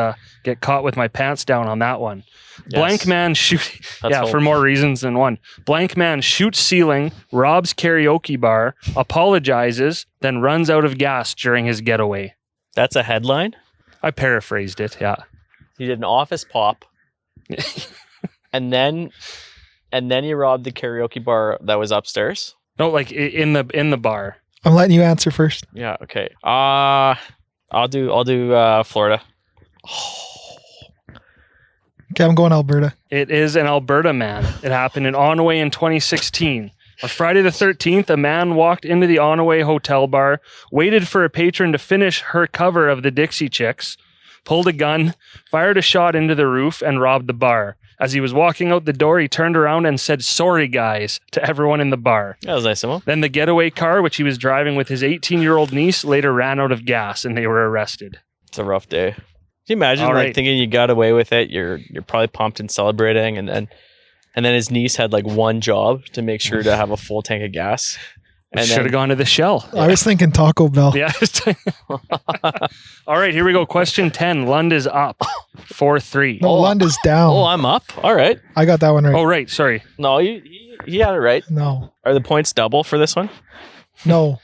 get caught with my pants down on that one. Yes. Blank man shoot. Let's hope. For more reasons than one. Blank man shoots ceiling, robs karaoke bar, apologizes, then runs out of gas during his getaway. That's a headline. I paraphrased it. Yeah. He did an office pop, and then he robbed the karaoke bar that was upstairs. No, like in the bar. I'm letting you answer first. Yeah. Okay. I'll do Florida. Okay, I'm going Alberta. It is an Alberta man. It happened in Onaway in 2016. On Friday the 13th, a man walked into the Onaway hotel bar, waited for a patron to finish her cover of the Dixie Chicks, pulled a gun, fired a shot into the roof, and robbed the bar. As he was walking out the door, he turned around and said, "Sorry, guys," to everyone in the bar. That was nice of him. Then the getaway car, which he was driving with his 18-year-old niece, later ran out of gas and they were arrested. It's a rough day. Can you imagine All right. thinking you got away with it? You're probably pumped and celebrating, and then his niece had like one job to make sure to have a full tank of gas. And Should have gone to the Shell. I was thinking Taco Bell. Yeah. All right, here we go. Question 10. Lund is up 4-3. No, Lund is down. Oh, I'm up. All right. I got that one right. Oh, right. Sorry. No, he had it right. No, Are the points double for this one? no.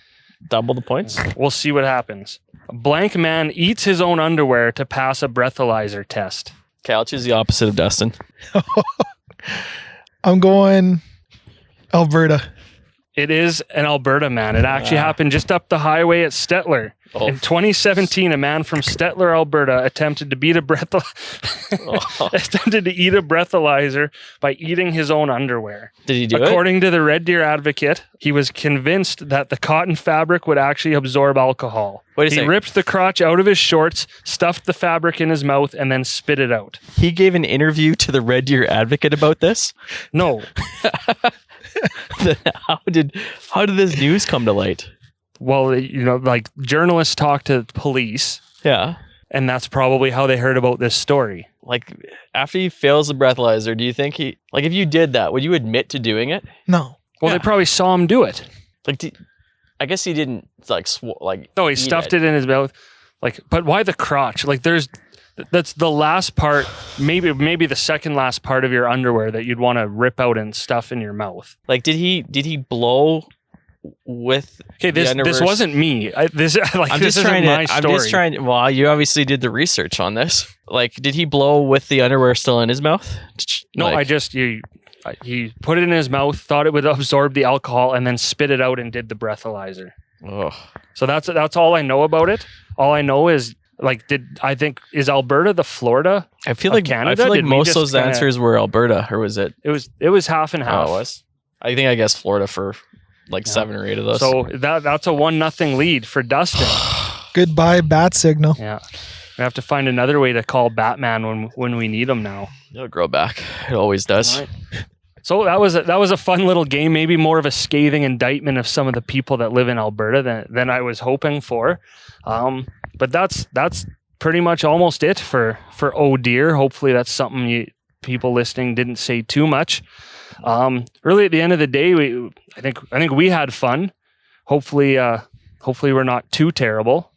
Double the points? We'll see what happens. A blank man eats his own underwear to pass a breathalyzer test. Okay, I'll choose the opposite of Dustin. I'm going Alberta. It is an Alberta man. It actually happened just up the highway at Stettler. Oh. In 2017, a man from Stettler, Alberta, attempted to eat a breathalyzer by eating his own underwear. Did he do it? According to the Red Deer Advocate, he was convinced that the cotton fabric would actually absorb alcohol. Wait a He second. ripped the crotch out of his shorts, stuffed the fabric in his mouth, and then spit it out. He gave an interview to the Red Deer Advocate about this? No. then how did this news come to light? Well, like journalists talk to police, Yeah. and that's probably how they heard about this story. Like after he fails the breathalyzer, do you think if you did that, would you admit to doing it? No. Well, Yeah. they probably saw him do it. Like, I guess he didn't No, he stuffed it in his mouth. Like, but why the crotch? Like, that's the last part, maybe the second last part of your underwear that you'd want to rip out and stuff in your mouth. Like, did he blow with? Okay, this wasn't me. This isn't my story. I'm just trying. Well, you obviously did the research on this. Like, did he blow with the underwear still in his mouth? No, Like, he put it in his mouth, thought it would absorb the alcohol, and then spit it out and did the breathalyzer. ugh. So that's all I know about it. All I know is is Alberta the Florida? I feel of like Canada? I feel like Did we most of just those kinda- answers were Alberta, or was it? It was half and half. Oh, it was. I guess Florida for like 7 or 8 of those. So that's a 1-0 lead for Dustin. Goodbye, bat signal. Yeah, we have to find another way to call Batman when we need him now. It'll grow back. It always does. All right. So that was a fun little game. Maybe more of a scathing indictment of some of the people that live in Alberta than I was hoping for. But that's pretty much almost it for Oh Dear. Hopefully that's something people listening didn't say too much. Really, at the end of the day, I think we had fun. Hopefully we're not too terrible.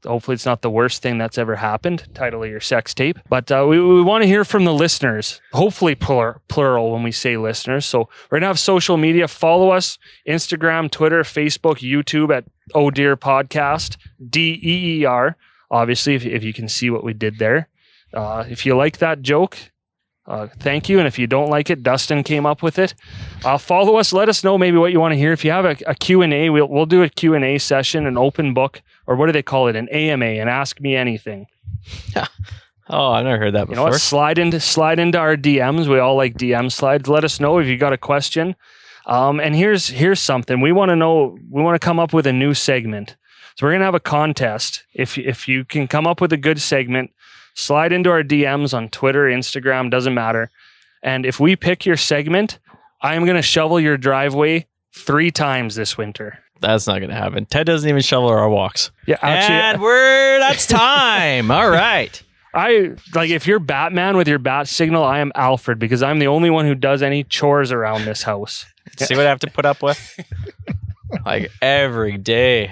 Hopefully it's not the worst thing that's ever happened. Title of your sex tape. But we want to hear from the listeners. Hopefully plural when we say listeners. So we're gonna have social media. Follow us: Instagram, Twitter, Facebook, YouTube at Oh Dear Podcast, DEER. Obviously, if you can see what we did there. If you like that joke, thank you. And if you don't like it, Dustin came up with it. Follow us. Let us know maybe what you want to hear. If you have a Q&A, we'll do a Q&A session, an open book, or what do they call it? An AMA, and Ask Me Anything. Oh, I never heard that before. You know what? Slide into our DMs. We all like DM slides. Let us know if you got a question. And here's something. We want to know. We want to come up with a new segment. So we're gonna have a contest. If you can come up with a good segment, slide into our DMs on Twitter, Instagram, doesn't matter. And if we pick your segment, I am gonna shovel your driveway 3 times this winter. That's not going to happen. Ted doesn't even shovel our walks. Yeah, actually, that's time. All right. if you're Batman with your bat signal, I am Alfred because I'm the only one who does any chores around this house. See what I have to put up with? Like every day.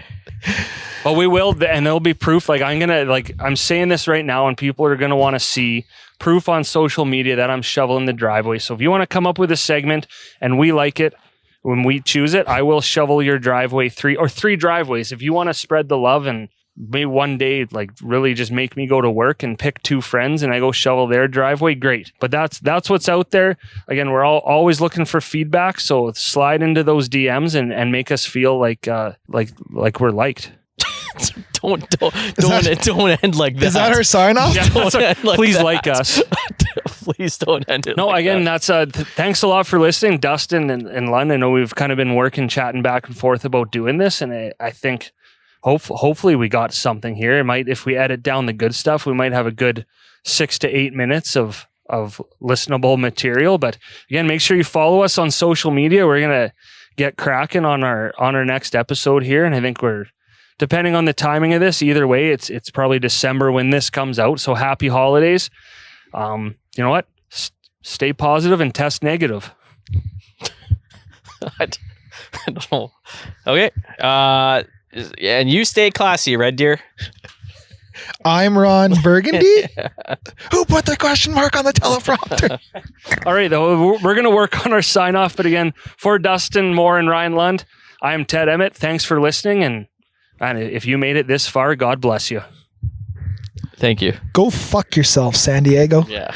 But we will, and there'll be proof. I'm saying this right now, and people are gonna want to see proof on social media that I'm shoveling the driveway. So if you want to come up with a segment and we like it, when we choose it, I will shovel your driveway 3 driveways. If you want to spread the love and maybe one day, really just make me go to work and pick 2 friends and I go shovel their driveway, great. But that's what's out there. Again, we're always looking for feedback. So slide into those DMs and make us feel like we're liked. Don't end like that. Is that our sign off? Yeah, please like us. Please don't end it. No, like again, that. that's thanks a lot for listening, Dustin and Lund. I know we've kind of been chatting back and forth about doing this, and I think hopefully we got something here. It might, if we edit down the good stuff, we might have a good 6 to 8 minutes of listenable material. But again, make sure you follow us on social media. We're gonna get cracking on our next episode here, and I think we're, depending on the timing of this, either way, it's probably December when this comes out. So happy holidays. You know what? Stay positive and test negative. I don't know. Okay. And you stay classy, Red Deer. I'm Ron Burgundy. Who put the question mark on the teleprompter? All right, though, we're going to work on our sign off. But again, for Dustin Moore and Ryan Lund, I am Ted Emmett. Thanks for listening. And if you made it this far, God bless you. Thank you. Go fuck yourself, San Diego. Yeah.